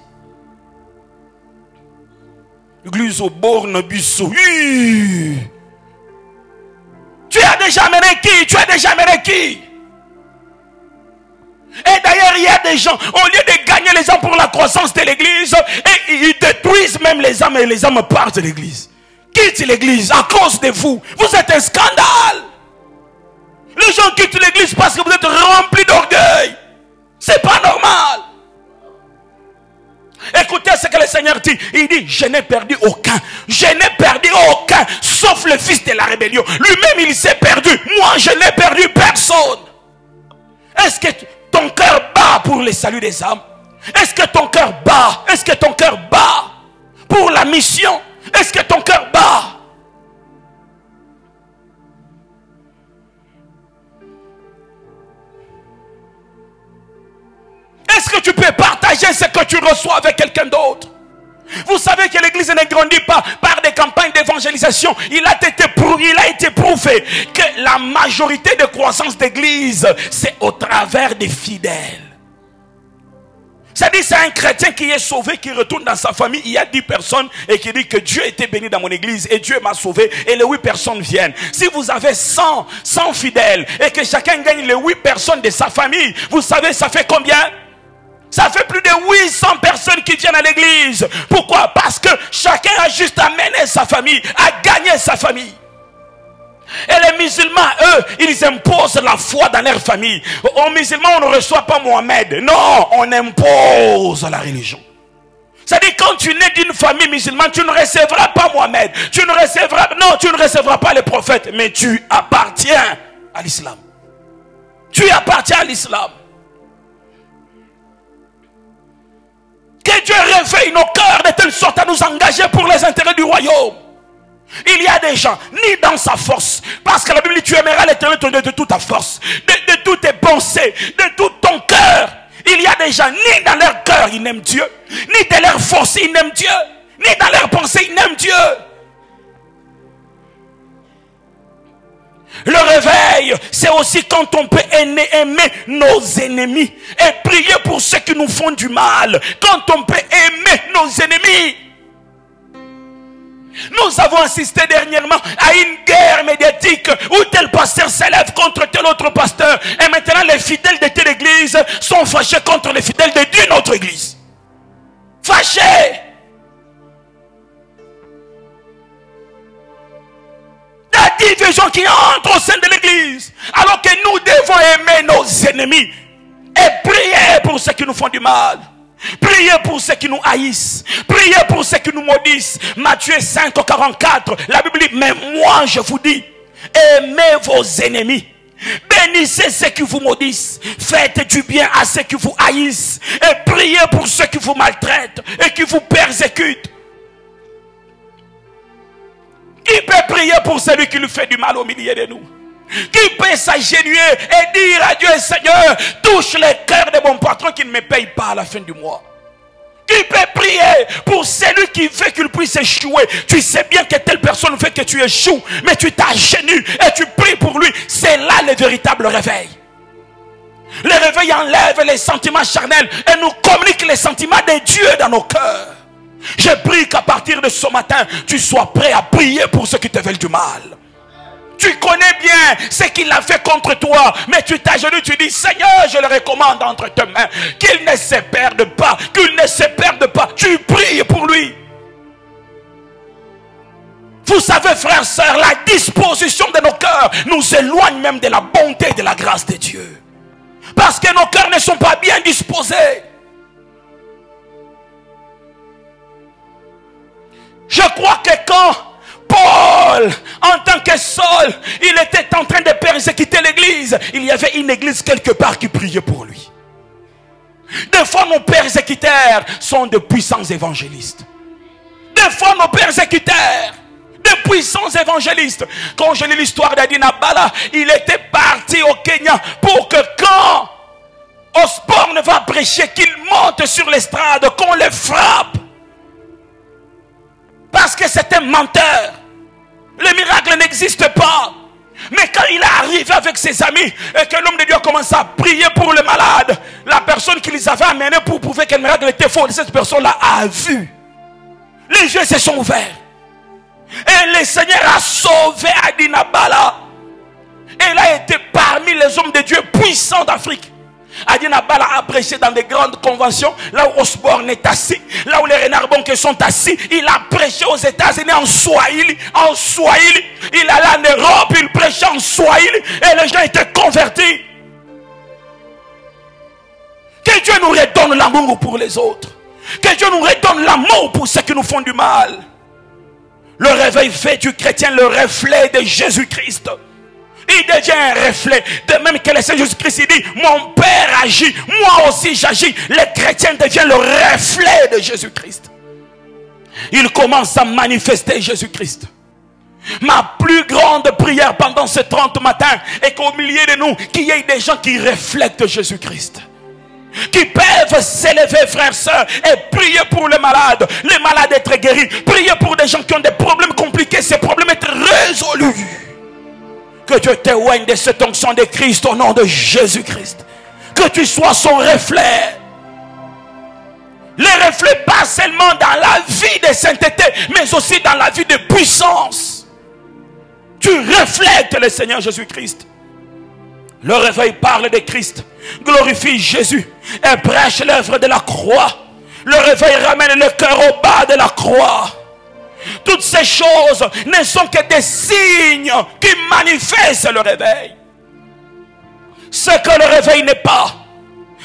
L'église au borne Bissou. Tu as déjà amené qui? Tu as déjà amené qui? Et d'ailleurs, il y a des gens, au lieu de gagner les âmes pour la croissance de l'église, et ils détruisent même les âmes et les âmes partent de l'église. Quittent l'église à cause de vous. Vous êtes un scandale. Les gens quittent l'église parce que vous êtes remplis d'orgueil. C'est pas normal. Écoutez ce que le Seigneur dit. Il dit, je n'ai perdu aucun. Je n'ai perdu aucun, sauf le fils de la rébellion. Lui-même, il s'est perdu. Moi, je n'ai perdu personne. Est-ce que ton cœur bat pour le salut des âmes? Est-ce que ton cœur bat? Est-ce que ton cœur bat pour la mission? Est-ce que ton cœur bat? Est-ce que tu peux partager ce que tu reçois avec quelqu'un d'autre? Vous savez que l'église ne grandit pas par des campagnes d'évangélisation. Il a été prouvé que la majorité de croissance d'église, c'est au travers des fidèles. C'est-à-dire, c'est un chrétien qui est sauvé, qui retourne dans sa famille. Il y a 10 personnes et qui dit que Dieu était béni dans mon église et Dieu m'a sauvé. Et les 8 personnes viennent. Si vous avez 100 fidèles et que chacun gagne les 8 personnes de sa famille, vous savez, ça fait combien? Ça fait plus de 800 personnes qui viennent à l'église. Pourquoi? Parce que chacun a juste amené sa famille, a gagné sa famille. Et les musulmans, eux, ils imposent la foi dans leur famille. Aux musulmans, on ne reçoit pas Mohamed. Non, on impose la religion. C'est-à-dire, quand tu nais d'une famille musulmane, tu ne recevras pas Mohamed. Tu ne recevras pas les prophètes. Mais tu appartiens à l'islam. Tu appartiens à l'islam. Que Dieu réveille nos cœurs de telle sorte à nous engager pour les intérêts du royaume. Il y a des gens, ni dans sa force, parce que la Bible dit, tu aimeras l'Éternel de toute ta force, de toutes tes pensées, de tout ton cœur. Il y a des gens, ni dans leur cœur, ils n'aiment Dieu, ni de leur force, ils n'aiment Dieu. Ni dans leurs pensées, ils n'aiment Dieu. Le réveil, c'est aussi quand on peut aimer nos ennemis et prier pour ceux qui nous font du mal. Quand on peut aimer nos ennemis. Nous avons assisté dernièrement à une guerre médiatique où tel pasteur s'élève contre tel autre pasteur. Et maintenant les fidèles de telle église sont fâchés contre les fidèles d'une autre église. Fâchés. La division qui entre au sein de l'église. Alors que nous devons aimer nos ennemis et prier pour ceux qui nous font du mal. Priez pour ceux qui nous haïssent. Priez pour ceux qui nous maudissent. Matthieu 5, 44. La Bible dit, mais moi je vous dis, aimez vos ennemis. Bénissez ceux qui vous maudissent. Faites du bien à ceux qui vous haïssent. Et priez pour ceux qui vous maltraitent et qui vous persécutent. Qui peut prier pour celui qui lui fait du mal au milieu de nous? Qui peut s'agenouiller et dire à Dieu, Seigneur, touche les cœurs de mon patron qui ne me paye pas à la fin du mois? Qui peut prier pour celui qui fait qu'il puisse échouer? Tu sais bien que telle personne fait que tu échoues, mais tu t'agenouilles et tu pries pour lui. C'est là le véritable réveil. Le réveil enlève les sentiments charnels et nous communique les sentiments de Dieu dans nos cœurs. Je prie qu'à partir de ce matin, tu sois prêt à prier pour ceux qui te veulent du mal. Tu connais bien ce qu'il a fait contre toi, mais tu t'agenouilles, tu dis, Seigneur, je le recommande entre tes mains, qu'il ne se perde pas, qu'il ne se perde pas. Tu pries pour lui. Vous savez, frères, sœurs, la disposition de nos cœurs nous éloigne même de la bonté et de la grâce de Dieu. Parce que nos cœurs ne sont pas bien disposés. Je crois que quand Paul, en tant que Saul, il était en train de persécuter l'église, il y avait une église quelque part qui priait pour lui. Des fois nos persécuteurs sont de puissants évangélistes. Des fois nos persécuteurs, de puissants évangélistes. Quand je lis l'histoire d'Adina Bala, il était parti au Kenya pour que quand Osborne va prêcher, qu'il monte sur l'estrade, qu'on le frappe. Parce que c'est un menteur. Le miracle n'existe pas. Mais quand il est arrivé avec ses amis et que l'homme de Dieu a commencé à prier pour le malade, la personne qui les avait amenés pour prouver que le miracle était faux, cette personne-là a vu. Les yeux se sont ouverts. Et le Seigneur a sauvé Adina Bala. Elle a été parmi les hommes de Dieu puissants d'Afrique. Adina Bala a prêché dans des grandes conventions, là où Osborne est assis, là où les renards bonques sont assis. Il a prêché aux États-Unis en Swahili. En Swahili. Il allait en Europe, il prêchait en Swahili et les gens étaient convertis. Que Dieu nous redonne l'amour pour les autres. Que Dieu nous redonne l'amour pour ceux qui nous font du mal. Le réveil fait du chrétien le reflet de Jésus-Christ. Il devient un reflet. De même que le Seigneur Jésus-Christ il dit, mon Père agit, moi aussi j'agis. Le chrétien devient le reflet de Jésus-Christ. Il commence à manifester Jésus-Christ. Ma plus grande prière pendant ces 30 matins est qu'au milieu de nous, qu'il y ait des gens qui reflètent Jésus-Christ. Qui peuvent s'élever, frères, sœurs, et prier pour les malades être guéris. Prier pour des gens qui ont des problèmes compliqués, ces problèmes être résolus. Que Dieu t'éloigne de cette onction de Christ au nom de Jésus-Christ. Que tu sois son reflet. Le reflet pas seulement dans la vie de sainteté, mais aussi dans la vie de puissance. Tu reflètes le Seigneur Jésus-Christ. Le réveil parle de Christ, glorifie Jésus et prêche l'œuvre de la croix. Le réveil ramène le cœur au bas de la croix. Toutes ces choses ne sont que des signes qui manifestent le réveil. Ce que le réveil n'est pas.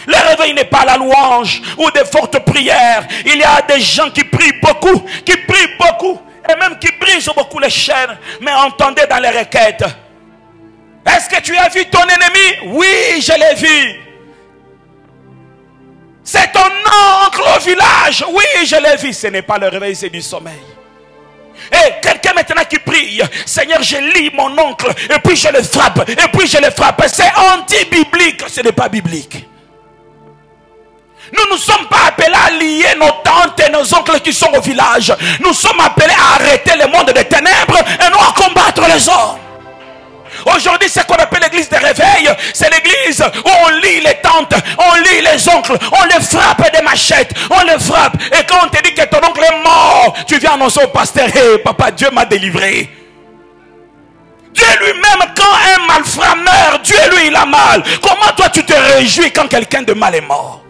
Le réveil n'est pas la louange ou des fortes prières. Il y a des gens qui prient beaucoup, et même qui brisent beaucoup les chaînes. Mais entendez dans les requêtes. Est-ce que tu as vu ton ennemi? Oui, je l'ai vu. C'est ton oncle au village. Oui, je l'ai vu. Ce n'est pas le réveil, c'est du sommeil. Et quelqu'un maintenant qui prie, Seigneur, je lis mon oncle et puis je le frappe, et puis je le frappe. C'est anti-biblique, ce n'est pas biblique. Nous ne sommes pas appelés à lier nos tantes et nos oncles qui sont au village. Nous sommes appelés à arrêter le monde des ténèbres et non à combattre les hommes. Aujourd'hui, c'est ce qu'on appelle l'église des réveils. C'est l'église où on lit les tantes, on lit les oncles, on les frappe des machettes, on les frappe. Et quand on te dit que ton oncle est mort, tu viens annoncer au pasteur: hey, papa, Dieu m'a délivré. Dieu lui-même, quand un malfrat meurt, Dieu lui, il a mal. Comment toi tu te réjouis quand quelqu'un de mal est mort?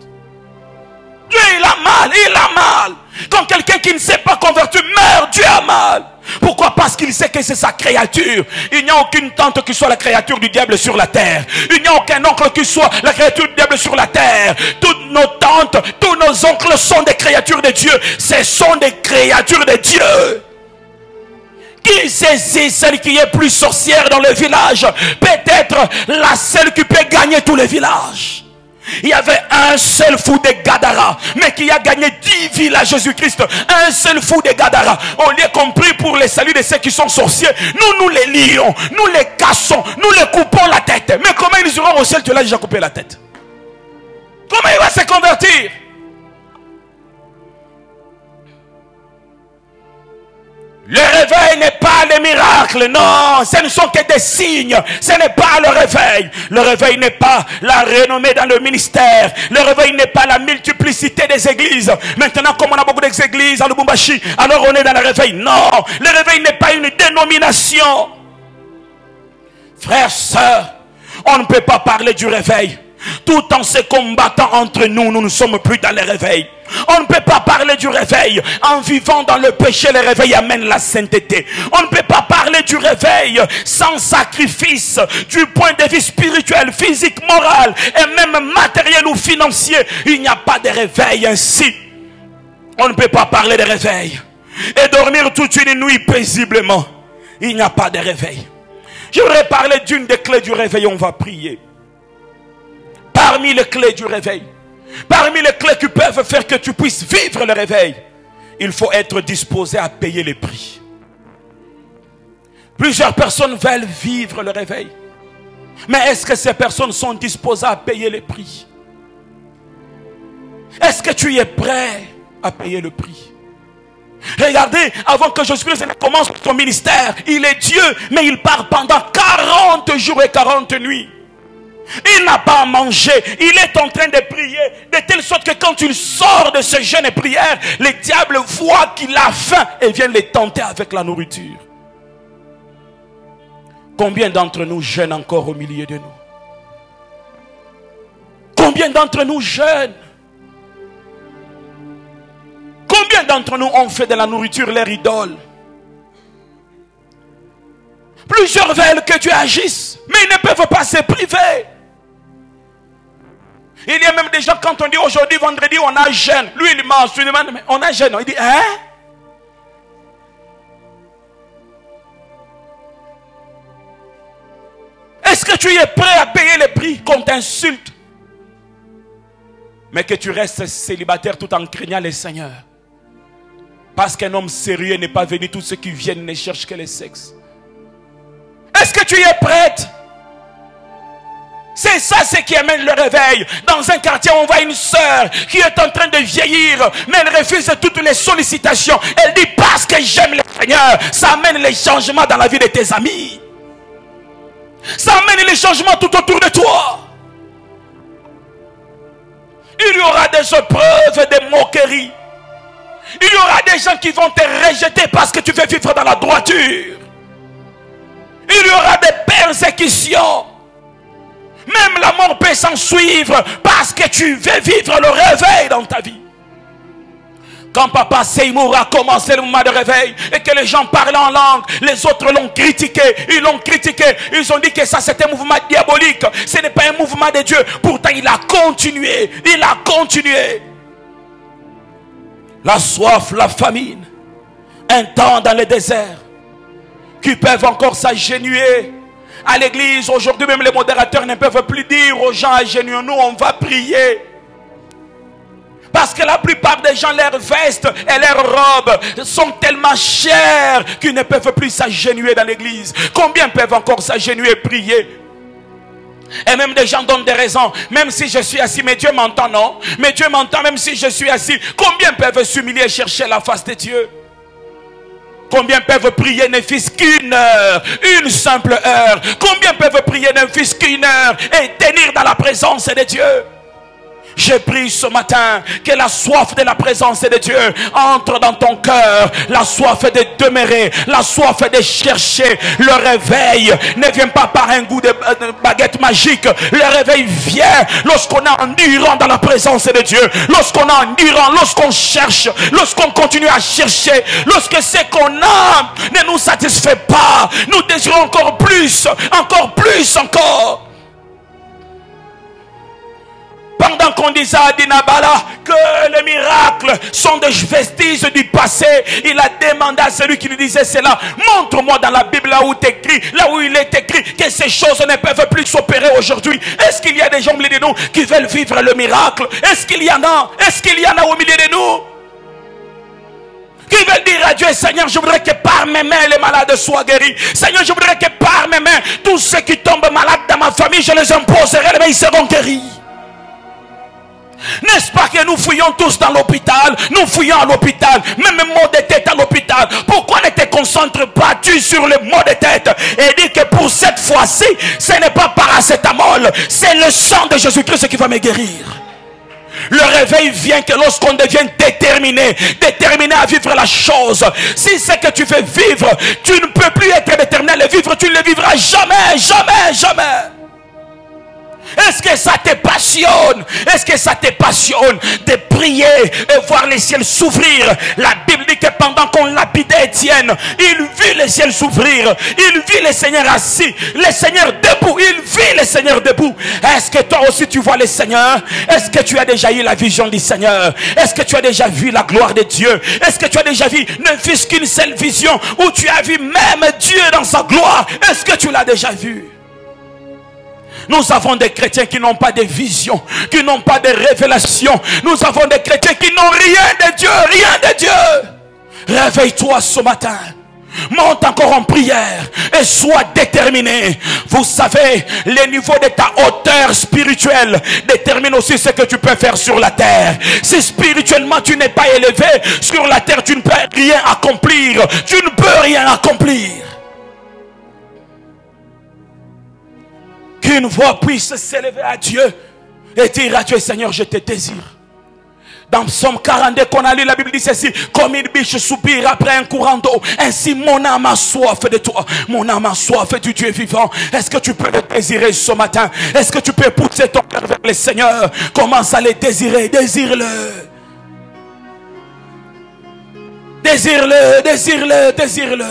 Dieu, il a mal, il a mal. Quand quelqu'un qui ne s'est pas converti meurt, Dieu a mal. Pourquoi? Parce qu'il sait que c'est sa créature. Il n'y a aucune tante qui soit la créature du diable sur la terre. Il n'y a aucun oncle qui soit la créature du diable sur la terre. Toutes nos tantes, tous nos oncles sont des créatures de Dieu. Ce sont des créatures de Dieu. Qui saisit celle qui est plus sorcière dans le village? Peut-être la seule qui peut gagner tous les villages. Il y avait un seul fou de Gadara, mais qui a gagné 10 villes à Jésus-Christ. Un seul fou de Gadara. On lui a compris pour les saluts de ceux qui sont sorciers. Nous les lions, nous les cassons, nous les coupons la tête. Mais comment ils iront au ciel? Tu l'as déjà coupé la tête. Comment il va se convertir? Le réveil n'est pas le miracle, non, ce ne sont que des signes, ce n'est pas le réveil. Le réveil n'est pas la renommée dans le ministère, le réveil n'est pas la multiplicité des églises. Maintenant, comme on a beaucoup d'églises à Lubumbashi, alors on est dans le réveil. Non, le réveil n'est pas une dénomination. Frères, sœurs, on ne peut pas parler du réveil tout en se combattant entre nous. Nous ne sommes plus dans le réveil. On ne peut pas parler du réveil en vivant dans le péché. Le réveil amène la sainteté. On ne peut pas parler du réveil sans sacrifice du point de vue spirituel, physique, moral et même matériel ou financier. Il n'y a pas de réveil ainsi. On ne peut pas parler de réveil et dormir toute une nuit paisiblement. Il n'y a pas de réveil. Je voudrais parler d'une des clés du réveil. On va prier. Parmi les clés du réveil, parmi les clés qui peuvent faire que tu puisses vivre le réveil, il faut être disposé à payer les prix. Plusieurs personnes veulent vivre le réveil. Mais est-ce que ces personnes sont disposées à payer les prix? Est-ce que tu es prêt à payer le prix? Regardez, avant que Jésus-Christ commence son ministère, il est Dieu, mais il part pendant 40 jours et 40 nuits. Il n'a pas à manger, il est en train de prier, de telle sorte que quand il sort de ce jeûne et prière, le diable voit qu'il a faim et vient les tenter avec la nourriture. Combien d'entre nous jeûnent encore au milieu de nous? Combien d'entre nous jeûnent? Combien d'entre nous ont fait de la nourriture leur idole? Plusieurs veulent que Dieu agisse, mais ils ne peuvent pas se priver. Il y a même des gens, quand on dit aujourd'hui, vendredi, on a jeûne. Lui, il mange, tu lui demandes, mais on a jeûne. Il dit, hein? Est-ce que tu es prêt à payer le prix qu'on t'insulte? Mais que tu restes célibataire tout en craignant le Seigneur. Parce qu'un homme sérieux n'est pas venu, tous ceux qui viennent ne cherchent que le sexe. Est-ce que tu es prête? C'est ça ce qui amène le réveil. Dans un quartier, on voit une sœur qui est en train de vieillir, mais elle refuse toutes les sollicitations. Elle dit parce que j'aime le Seigneur. Ça amène les changements dans la vie de tes amis. Ça amène les changements tout autour de toi. Il y aura des épreuves et des moqueries. Il y aura des gens qui vont te rejeter parce que tu veux vivre dans la droiture. Il y aura des persécutions. Même la mort peut s'en suivre parce que tu veux vivre le réveil dans ta vie. Quand Papa Seymour a commencé le mouvement de réveil et que les gens parlaient en langue, les autres l'ont critiqué, ils l'ont critiqué, ils ont dit que ça c'était un mouvement diabolique, ce n'est pas un mouvement de Dieu. Pourtant il a continué, il a continué. La soif, la famine, un temps dans le désert, qui peuvent encore s'agenouiller à l'église. Aujourd'hui même les modérateurs ne peuvent plus dire aux gens agenouillons-nous, on va prier. Parce que la plupart des gens, leurs vestes et leurs robes sont tellement chères qu'ils ne peuvent plus s'agenouiller dans l'église. Combien peuvent encore s'agenouiller et prier? Et même des gens donnent des raisons. Même si je suis assis, mais Dieu m'entend, non? Mais Dieu m'entend même si je suis assis. Combien peuvent s'humilier et chercher la face de Dieu? Combien peuvent prier ne fût-ce qu'une heure, une simple heure? Combien peuvent prier ne fût-ce qu'une heure et tenir dans la présence de Dieu? Je prie ce matin que la soif de la présence de Dieu entre dans ton cœur. La soif de demeurer, la soif de chercher. Le réveil ne vient pas par un goût de baguette magique. Le réveil vient lorsqu'on est endurant dans la présence de Dieu. Lorsqu'on est endurant, lorsqu'on cherche, lorsqu'on continue à chercher. Lorsque ce qu'on a ne nous satisfait pas, nous désirons encore plus, encore plus, encore. Pendant qu'on disait à Dinabala que les miracles sont des vestiges du passé, il a demandé à celui qui lui disait cela, montre-moi dans la Bible là où il est écrit que ces choses ne peuvent plus s'opérer aujourd'hui. Est-ce qu'il y a des gens au milieu de nous qui veulent vivre le miracle? Est-ce qu'il y en a? Est-ce qu'il y en a au milieu de nous qui veulent dire à Dieu, Seigneur, je voudrais que par mes mains les malades soient guéris. Seigneur, je voudrais que par mes mains tous ceux qui tombent malades dans ma famille, je les imposerai, mais ils seront guéris. N'est-ce pas que nous fouillons tous dans l'hôpital? Nous fouillons à l'hôpital, même maux de tête à l'hôpital. Pourquoi ne te concentres pas tu sur le maux de tête et dis que pour cette fois-ci, ce n'est pas paracétamol, c'est le sang de Jésus-Christ qui va me guérir. Le réveil vient que lorsqu'on devient déterminé à vivre la chose. Si c'est que tu veux vivre, tu ne peux plus être déterminé à le vivre, tu ne le vivras jamais, jamais, jamais. Est-ce que ça te passionne? Est-ce que ça te passionne de prier et voir les ciels s'ouvrir? La Bible dit que pendant qu'on lapidait Étienne, il vit les ciels s'ouvrir. Il vit le Seigneur assis, le Seigneur debout. Il vit le Seigneur debout. Est-ce que toi aussi tu vois le Seigneur? Est-ce que tu as déjà eu la vision du Seigneur? Est-ce que tu as déjà vu la gloire de Dieu? Est-ce que tu as déjà vu ne fût-ce qu'une seule vision où tu as vu même Dieu dans sa gloire? Est-ce que tu l'as déjà vu? Nous avons des chrétiens qui n'ont pas de vision, qui n'ont pas de révélation. Nous avons des chrétiens qui n'ont rien de Dieu, rien de Dieu. Réveille-toi ce matin. Monte encore en prière et sois déterminé. Vous savez, le niveau de ta hauteur spirituelle détermine aussi ce que tu peux faire sur la terre. Si spirituellement tu n'es pas élevé, sur la terre tu ne peux rien accomplir. Tu ne peux rien accomplir. Qu'une voix puisse s'élever à Dieu et dire à Dieu, Seigneur, je te désire. Dans Psaume 42 qu'on a lu, la Bible dit ceci: comme une biche soupire après un courant d'eau, ainsi mon âme a soif de toi. Mon âme a soif du Dieu vivant. Est-ce que tu peux le désirer ce matin? Est-ce que tu peux pousser ton cœur vers le Seigneur? Commence à le désirer, désire-le. Désire-le, désire-le, désire-le.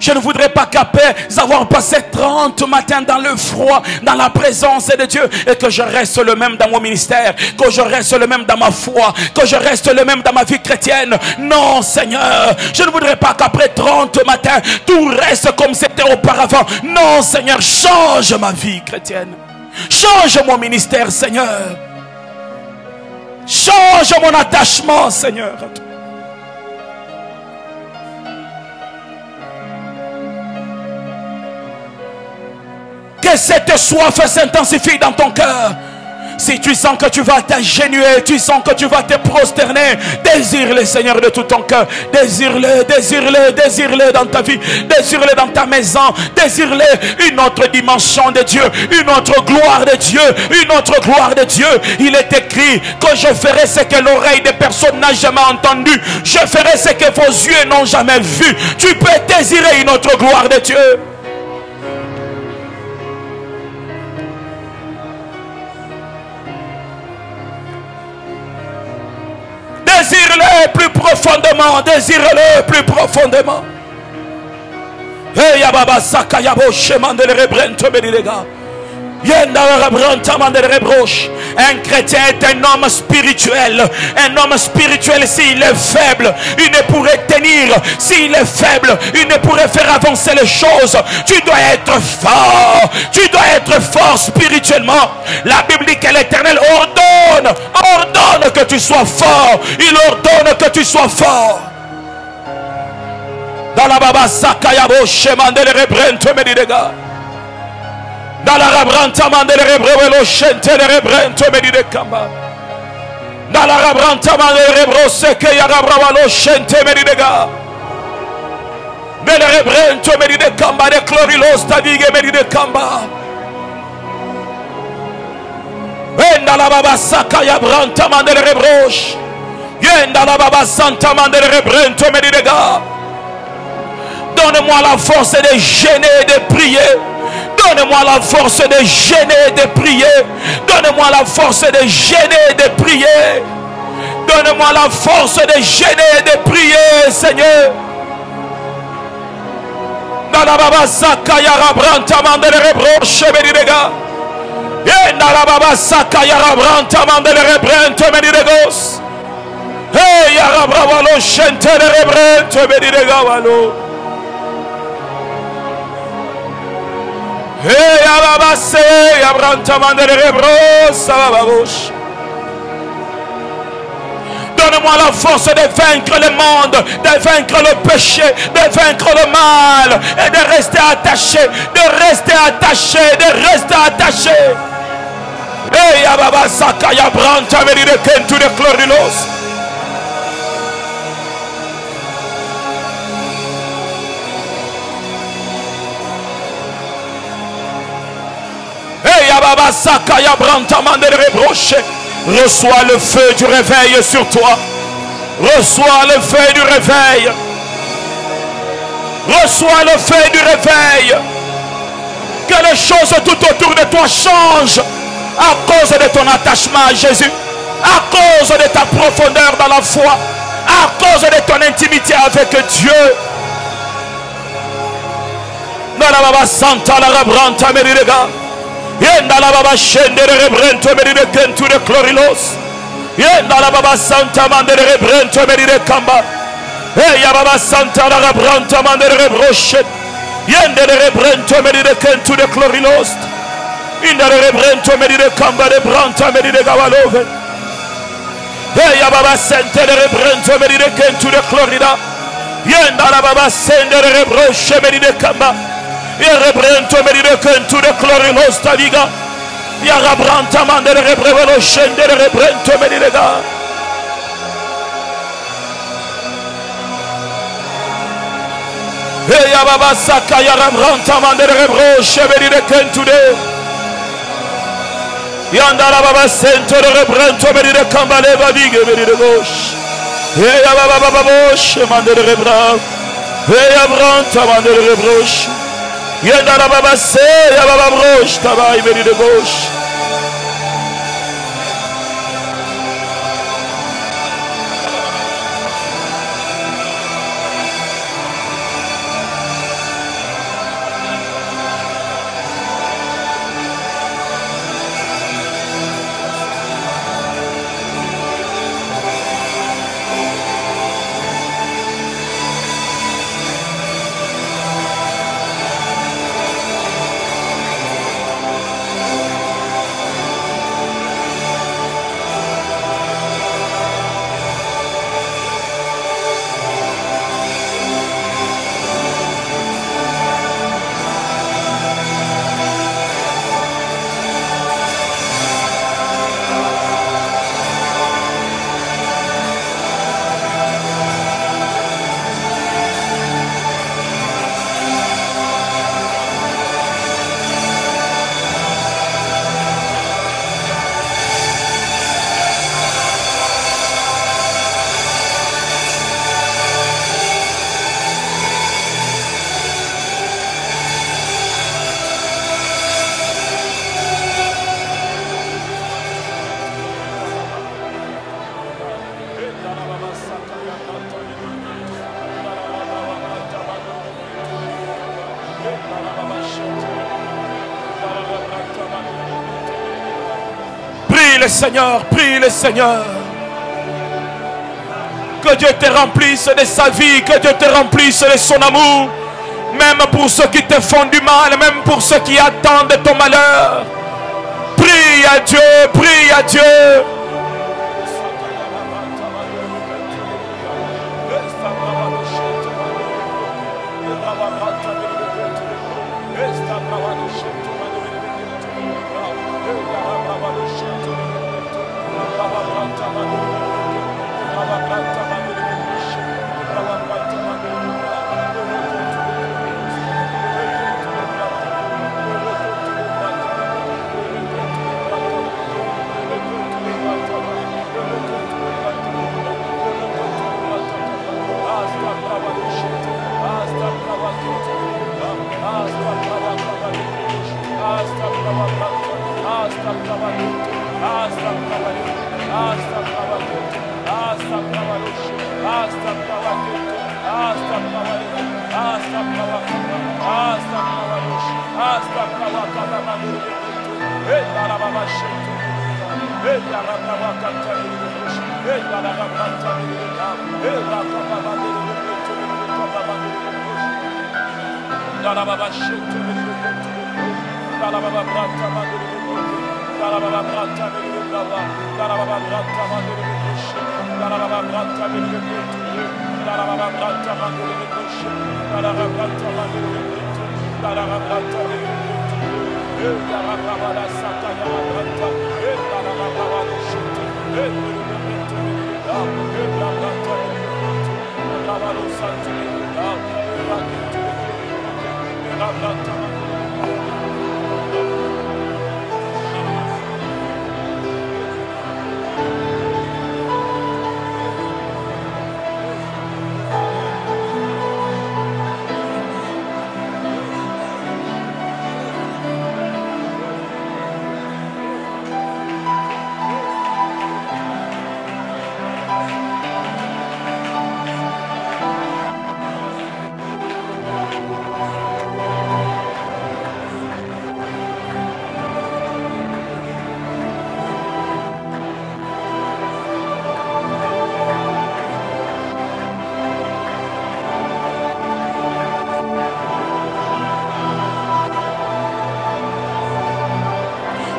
Je ne voudrais pas qu'après avoir passé 30 matins dans le froid, dans la présence de Dieu, et que je reste le même dans mon ministère, que je reste le même dans ma foi, que je reste le même dans ma vie chrétienne. Non, Seigneur, je ne voudrais pas qu'après 30 matins, tout reste comme c'était auparavant. Non, Seigneur, change ma vie chrétienne. Change mon ministère, Seigneur. Change mon attachement, Seigneur. Que cette soif s'intensifie dans ton cœur. Si tu sens que tu vas t'agenouiller, tu sens que tu vas te prosterner, désire-le, Seigneur, de tout ton cœur. Désire-le, désire-le, désire-le dans ta vie, désire-le dans ta maison, désire-le. Une autre dimension de Dieu, une autre gloire de Dieu, une autre gloire de Dieu. Il est écrit que je ferai ce que l'oreille de personne n'a jamais entendu. Je ferai ce que vos yeux n'ont jamais vu. Tu peux désirer une autre gloire de Dieu. Désire-le plus profondément, désire-le plus profondément. Hey, Yababa Sakayabo Cheman de l'Ebrento Bédilega. Un chrétien est un homme spirituel. Un homme spirituel, s'il est faible, il ne pourrait tenir. S'il est faible, il ne pourrait faire avancer les choses. Tu dois être fort. Tu dois être fort spirituellement. La Bible dit que l'Éternel ordonne que tu sois fort. Il ordonne que tu sois fort. Dans la baba sakayabo shemandele rebrente medidega. Dans la rabranta mandele rebrevelo shentele rebrente medidekamba. Dans la rabranta mandele rebro seke ya rabravalo shente medidega. Mele rebrente medidekamba de chlorilos tadige medidekamba. Dans la baba sakaya branta mandele rebroche. Dans la baba santa mandele rebrente medidega. Donne-moi la force de gêner et de prier. Donne-moi la force de gêner et de prier. Donne-moi la force de gêner et de prier. Donne-moi la force de gêner et de prier, Seigneur. Dans la baba sakaya rabranta mandele rebroche medidega. Dans la baba sakaya rabranta mandele rebrente medidegos. Hey, yarabravalo shentele rebrente medidega valo. Hey, ababase, yabranta mandele rebrosa bababosh. Donne-moi la force de vaincre le monde, de vaincre le péché, de vaincre le mal et de rester attaché, de rester attaché, de rester attaché. Hey, ababasaka yabranta medide kentu de chlorilos. Reçois le feu du réveil sur toi. Reçois le feu du réveil. Reçois le feu du réveil. Que les choses tout autour de toi changent à cause de ton attachement à Jésus, à cause de ta profondeur dans la foi, à cause de ton intimité avec Dieu. Dans la baba santa la rabranta meridega. Yenda la baba shende rebrento medide kentu de chlorilos. Yenda la baba santa mande rebrento medide kamba. Hey ya baba santa la rabranta mande rebroche. Yenda rebrento medide kentu de chlorilos. Inda rebrento medide kamba de branta medide gavalove. Hey ya baba sente rebrento medide kentu de chlorida. Yenda la baba sende rebroche medide kamba. Ya rebrento medide kentu de chlorilos taviga. Ya rabranta mande rebrevelo shende rebrento medide ga. Hey ya baba saka ya rabranta mande rebroche medide kentu de. Yanda la baba sente rebrento medide kamba le badige medide gauche. Hey ya baba boche mande rebra. Hey ya branta mande rebroche. Yenda la baba se, ya baba broche, tabaye meri de gauche. le Seigneur, prie le Seigneur. Que Dieu te remplisse de sa vie, que Dieu te remplisse de son amour. Même pour ceux qui te font du mal, même pour ceux qui attendent ton malheur. Prie à Dieu, prie à Dieu.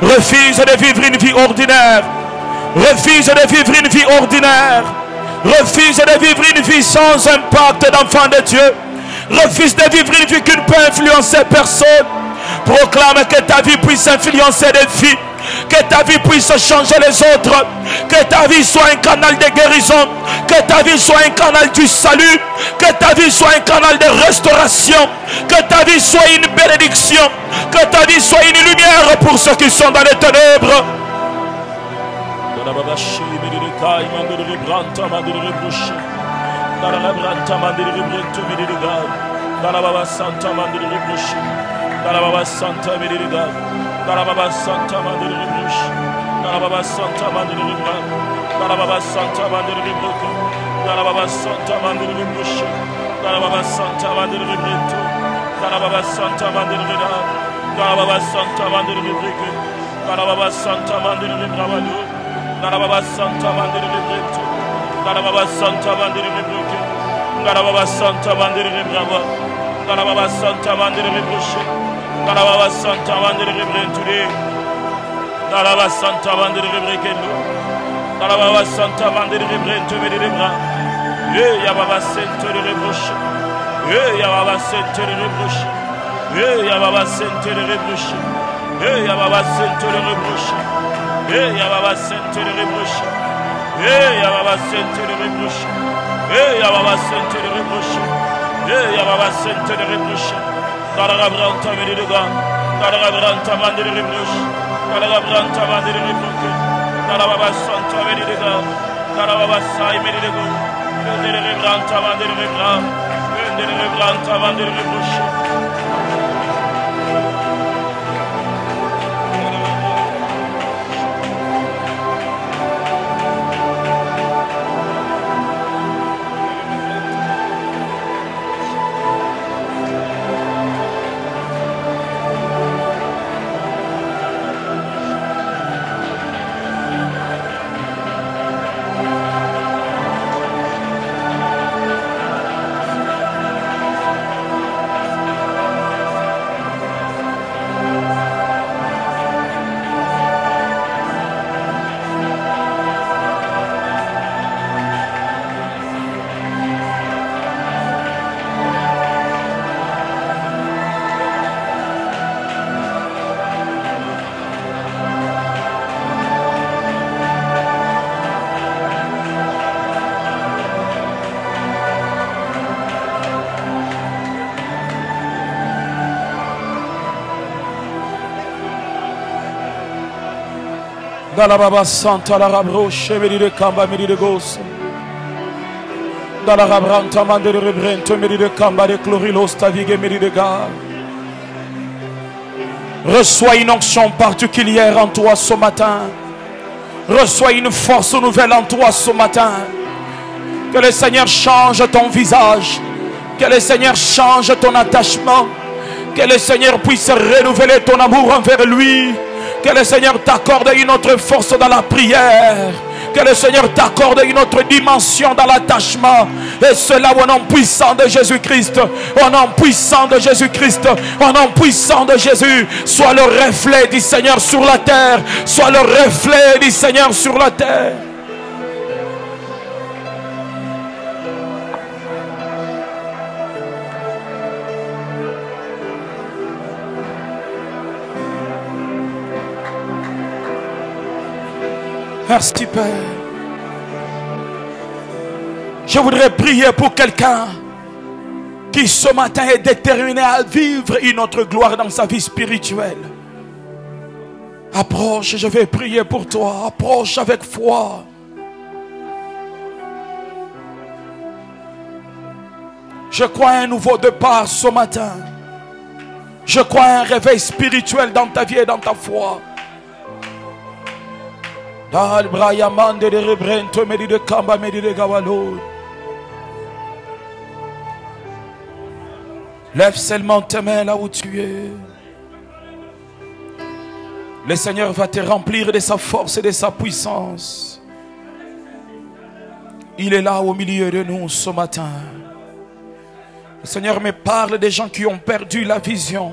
Refuse de vivre une vie ordinaire. Refuse de vivre une vie ordinaire. Refuse de vivre une vie sans impact d'enfant de Dieu. Refuse de vivre une vie qui ne peut influencer personne. Proclame que ta vie puisse influencer des vies. Que ta vie puisse changer les autres. Que ta vie soit un canal de guérison. Que ta vie soit un canal du salut. Que ta vie soit un canal de restauration. Que ta vie soit une bénédiction. Que ta vie soit une lumière pour ceux qui sont dans les ténèbres. Darababa Santa Mandiri Bush, Darababa Santa Mandiri Bush, Darababa Santa Mandiri Bush, Darababa Santa Mandiri Bush, Darababa Santa Mandiri Bush, Darababa Santa Mandiri Bush, Darababa Santa Mandiri Bush, Darababa Santa Mandiri Bush, Darababa Santa Mandiri Bush, Darababa Santa Mandiri Bush, Darababa Santa Mandiri Bush, Darababa Santa Mandiri Bush. Darababa Santa Mandiri Today. Darababa Santa Mandiri Kendo. Darababa Santa Mandiri Tubidibra. Yababa Santa Rebush. Yababa Santa Rebush. Yababa Santa Rebush. Yababa Santa Rebush. Yababa Santa Rebush. Yababa Santa Rebush. Yababa Santa Rebush. Yababa Santa Rebush. Darabranta Mediga, Darabranta Mandiri Bush, Darabranta Mandiri Bush, Darababa Santa Mediga, Darababa Sai Medigo, Darabranta Mandiri Bush, Darabranta Mandiri Bush. Dalababa Santa la rabroche, Meri Kamba, Meri de Gos. Dalabranta Mande de Rebrento, Meri de Kamba, de Chlorilos, Tavigue, Meri de Gar. Reçois une onction particulière en toi ce matin. Reçois une force nouvelle en toi ce matin. Que le Seigneur change ton visage. Que le Seigneur change ton attachement. Que le Seigneur puisse renouveler ton amour envers lui. Que le Seigneur t'accorde une autre force dans la prière. Que le Seigneur t'accorde une autre dimension dans l'attachement. Et cela au nom puissant de Jésus-Christ. Au nom puissant de Jésus-Christ. Au nom puissant de Jésus. Sois le reflet du Seigneur sur la terre. Sois le reflet du Seigneur sur la terre. Merci Père. Je voudrais prier pour quelqu'un qui ce matin est déterminé à vivre une autre gloire dans sa vie spirituelle. Approche, je vais prier pour toi. Approche avec foi. Je crois à un nouveau départ ce matin. Je crois à un réveil spirituel dans ta vie et dans ta foi. Lève seulement tes mains là où tu es. Le Seigneur va te remplir de sa force et de sa puissance. Il est là au milieu de nous ce matin. Le Seigneur me parle des gens qui ont perdu la vision.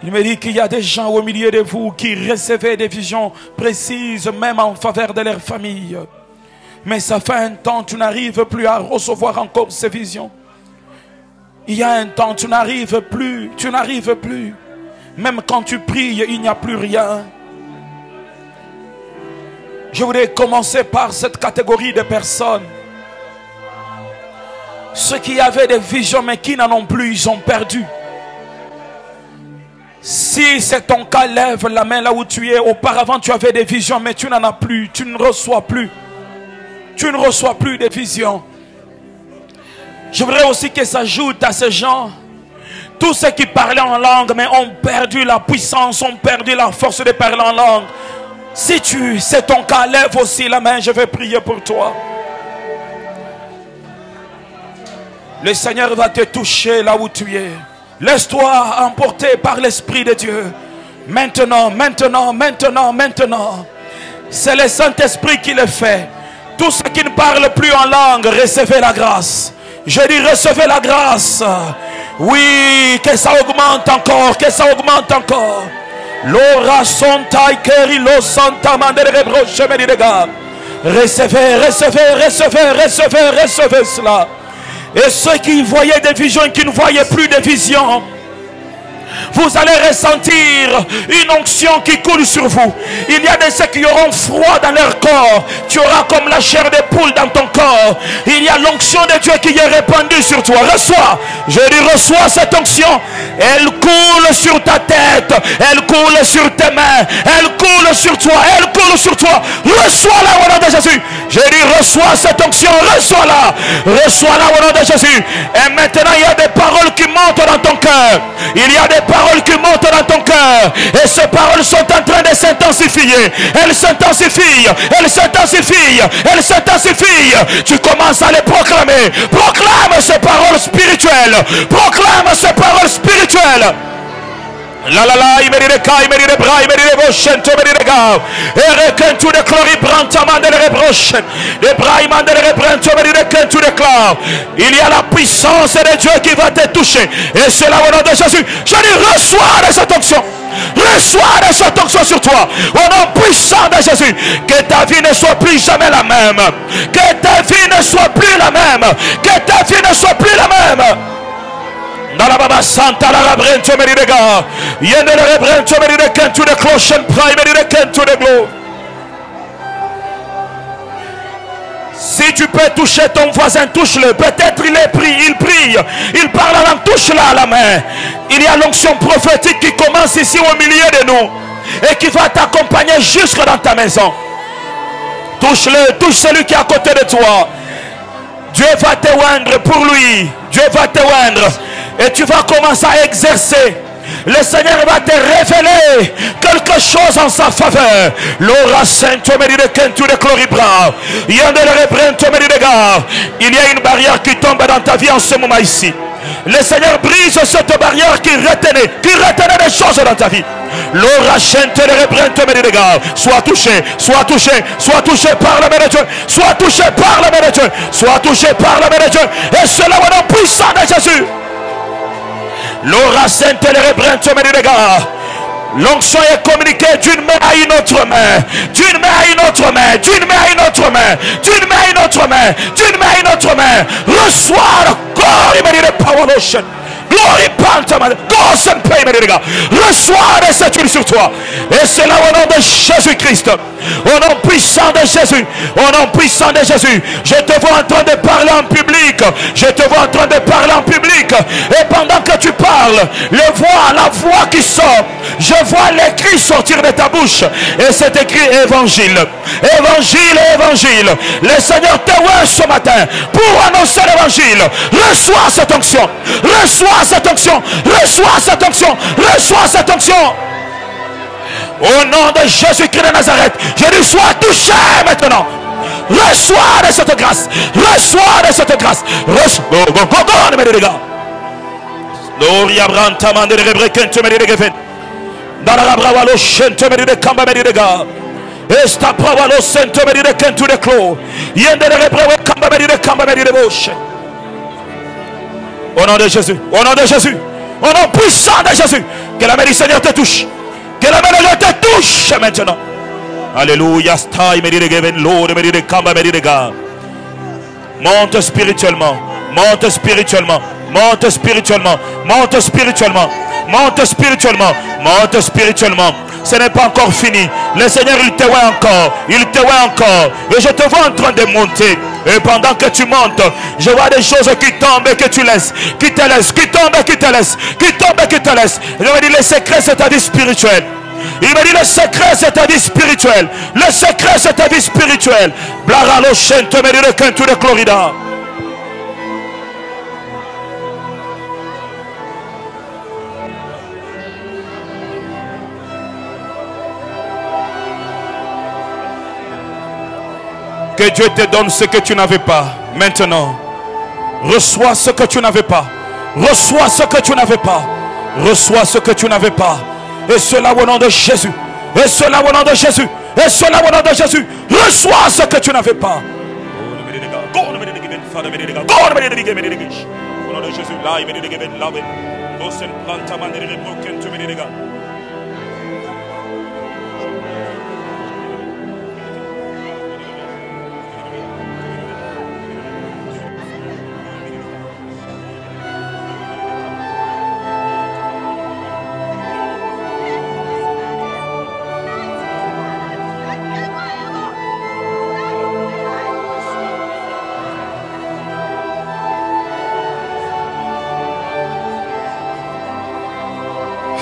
Il me dit qu'il y a des gens au milieu de vous qui recevaient des visions précises, même en faveur de leur famille. Mais ça fait un temps, tu n'arrives plus à recevoir encore ces visions. Il y a un temps, tu n'arrives plus. Même quand tu pries, il n'y a plus rien. Je voudrais commencer par cette catégorie de personnes. Ceux qui avaient des visions mais qui n'en ont plus, ils ont perdu. Si c'est ton cas, lève la main là où tu es. Auparavant tu avais des visions mais tu n'en as plus. Tu ne reçois plus. Tu ne reçois plus de visions. Je voudrais aussi que s'ajoute à ces gens tous ceux qui parlaient en langue mais ont perdu la puissance, ont perdu la force de parler en langue. Si c'est ton cas, lève aussi la main, je vais prier pour toi. Le Seigneur va te toucher là où tu es. Laisse-toi emporter par l'Esprit de Dieu. Maintenant. C'est le Saint-Esprit qui le fait. Tous ceux qui ne parlent plus en langue, recevez la grâce. Je dis recevez la grâce. Oui, que ça augmente encore, L'ora sontai keri lo santa mandere broche me direga. Recevez cela. Et ceux qui voyaient des visions et qui ne voyaient plus de visions, vous allez ressentir une onction qui coule sur vous. Il y a de ceux qui auront froid dans leur corps. Tu auras comme la chair de poule dans ton corps. Il y a l'onction de Dieu qui est répandue sur toi. Reçois. Je dis reçois cette onction. Elle coule sur ta tête. Elle coule sur tes mains. Elle coule sur toi. Reçois-la au nom de Jésus. Je dis reçois cette onction. Reçois-la au nom de Jésus. Et maintenant il y a des paroles qui montent dans ton cœur. Il y a des paroles qui montent dans ton cœur. Et ces paroles sont en train de s'intensifier. Elles s'intensifient. Tu commences à les proclamer. Proclame ces paroles spirituelles. La il me dit de bras, il me dit de bochen, tu me dis de gars. Et requin tu de chlori, prends ta main de reproche. De bras, il m'a de reprendre, tu me dis de quin tu de clore. Il y a la puissance de Dieu qui va te toucher. Et c'est là au nom de Jésus. Je dis reçois de cette onction. Reçois de cette onction sur toi. Au nom puissant de Jésus. Que ta vie ne soit plus jamais la même. Que ta vie ne soit plus la même. Dans la baba santa la rabrente me dit de gars. Yende le rebrente me dit de quand tu de cloche and prime me dit de quand tu de glow. Si tu peux toucher ton voisin, touche-le. Peut-être il prie, il parle en langue, touche-le à la main. Il y a l'onction prophétique qui commence ici au milieu de nous. et qui va t'accompagner jusque dans ta maison. Touche-le, touche celui qui est à côté de toi. Dieu va te oindre pour lui. Dieu va te oindre. Et tu vas commencer à exercer. Le Seigneur va te révéler quelque chose en sa faveur. L'aura sainte de Kentu de Cloribra. Il y a une barrière qui tombe dans ta vie en ce moment ici. Le Seigneur brise cette barrière qui retenait des choses dans ta vie. L'aura sainte de Kentu. Sois touché, sois touché, sois touché par la main de Dieu. Sois touché par la main de Dieu. Sois touché par la main de Dieu. Et cela au nom puissant de Jésus. L'aura sainte de l'onction est communiquée d'une main à une autre main, d'une main à une autre main, d'une main à une autre main, d'une main à une autre main, d'une main à une autre main. Reçois le glory, power lotion. Glory Pantaman, reçois de cette huile sur toi. Et c'est là au nom de Jésus-Christ, au nom puissant de Jésus, au nom puissant de Jésus. Je te vois en train de parler en public. Je te vois en train de parler en public. Et pendant que tu parles, la voix qui sort, je vois l'écrit sortir de ta bouche. Et c'est écrit évangile. Évangile, évangile. Le Seigneur te voit ce matin pour annoncer l'évangile. Reçois cette onction. Reçois cette onction, reçois cette onction, reçois cette onction. Au nom de Jésus-Christ de Nazareth, je lui sois touché maintenant. Reçois de cette grâce, reçois de cette grâce. Au nom de Jésus, au nom de Jésus, au nom puissant de Jésus, que la main du Seigneur te touche, que la main de Dieu te touche maintenant. Alléluia. Monte spirituellement, monte spirituellement, monte spirituellement, monte spirituellement, monte spirituellement, monte spirituellement. Ce n'est pas encore fini. Le Seigneur, il te voit encore. Il te voit encore. Et je te vois en train de monter. Et pendant que tu montes, je vois des choses qui tombent et que tu laisses. Qui te laissent, qui tombent et qui te laissent. Qui tombent et qui te laissent. Il me dit le secret, c'est ta vie spirituelle. Il me dit le secret, c'est ta vie spirituelle. Le secret, c'est ta vie spirituelle. Blaralo chente me dit le cantu de Florida. Que Dieu te donne ce que tu n'avais pas. Maintenant, reçois ce que tu n'avais pas. Reçois ce que tu n'avais pas. Reçois ce que tu n'avais pas. Et cela au nom de Jésus. Et cela au nom de Jésus. Et cela au nom de Jésus. Reçois ce que tu n'avais pas. Au nom de Jésus, là, il me dit de give love.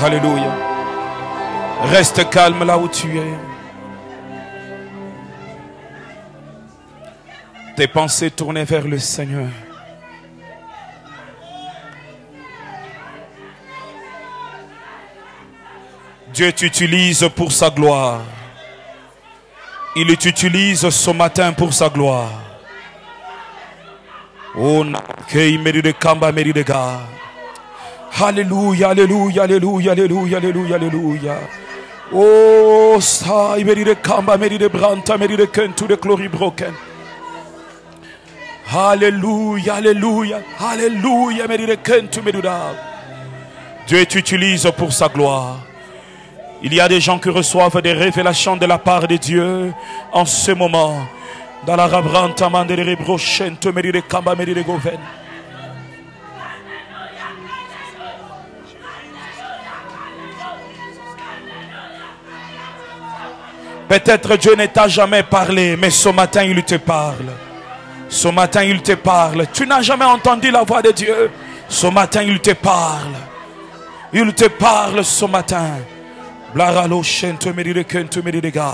Alléluia. Reste calme là où tu es. Tes pensées tournées vers le Seigneur. Dieu t'utilise pour sa gloire. Il t'utilise ce matin pour sa gloire. Oh, alléluia, alléluia, alléluia, alléluia, alléluia, alléluia. Oh, ça, il mérite de Kamba, mérite de Branta, mérite de Kentu, de Glory Broken. Alléluia, alléluia, alléluia, mérite de Kentu, mérite de. Dieu t'utilise pour sa gloire. Il y a des gens qui reçoivent des révélations de la part de Dieu en ce moment. Dans la Rabranta, Mandere Brochen, te mérite de Kamba, mérite de Goven. Peut-être Dieu ne t'a jamais parlé, mais ce matin il te parle. Ce matin il te parle. Tu n'as jamais entendu la voix de Dieu. Ce matin il te parle. Il te parle ce matin. Blaralo shento merire kento merire ga.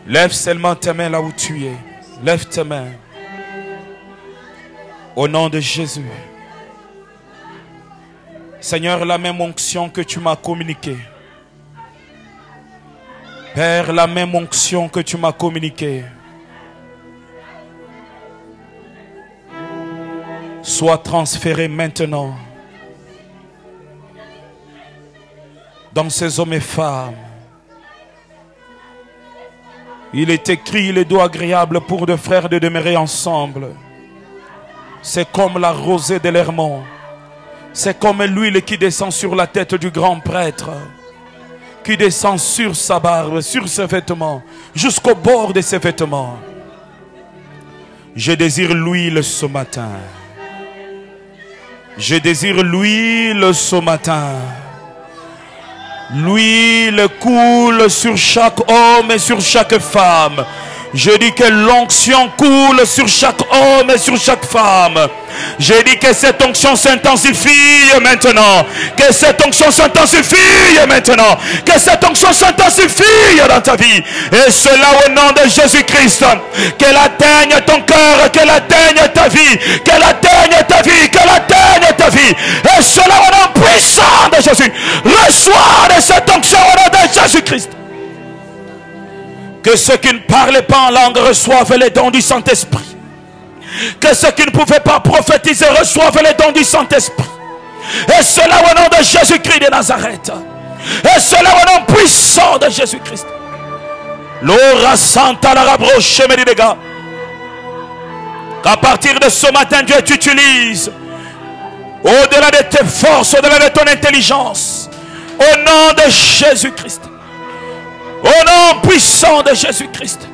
Lève seulement tes mains là où tu es. Lève tes mains. Au nom de Jésus. Seigneur, la même onction que tu m'as communiquée. Père, la même onction que tu m'as communiquée. Soit transférée maintenant dans ces hommes et femmes. Il est écrit, il est doux agréable pour deux frères de demeurer ensemble. C'est comme la rosée de l'Hermon. C'est comme l'huile qui descend sur la tête du grand prêtre, qui descend sur sa barbe, sur ses vêtements, jusqu'au bord de ses vêtements. Je désire l'huile ce matin. Je désire l'huile ce matin. L'huile coule sur chaque homme et sur chaque femme. Je dis que l'onction coule sur chaque homme et sur chaque femme. Je dis que cette onction s'intensifie maintenant. Que cette onction s'intensifie maintenant. Que cette onction s'intensifie dans ta vie. Et cela au nom de Jésus-Christ. Qu'elle atteigne ton cœur. Qu'elle atteigne ta vie. Qu'elle atteigne ta vie. Qu'elle atteigne ta vie. Et cela au nom puissant de Jésus. Reçois de cette onction au nom de Jésus-Christ. Que ceux qui ne parlaient pas en langue reçoivent les dons du Saint-Esprit. Que ceux qui ne pouvaient pas prophétiser reçoivent les dons du Saint-Esprit. Et cela au nom de Jésus-Christ de Nazareth. Et cela au nom puissant de Jésus-Christ. L'ora santa la rabroche me gars. Qu'à partir de ce matin, Dieu t'utilise. Au-delà de tes forces, au-delà de ton intelligence. Au nom de Jésus-Christ. Au nom puissant de Jésus-Christ.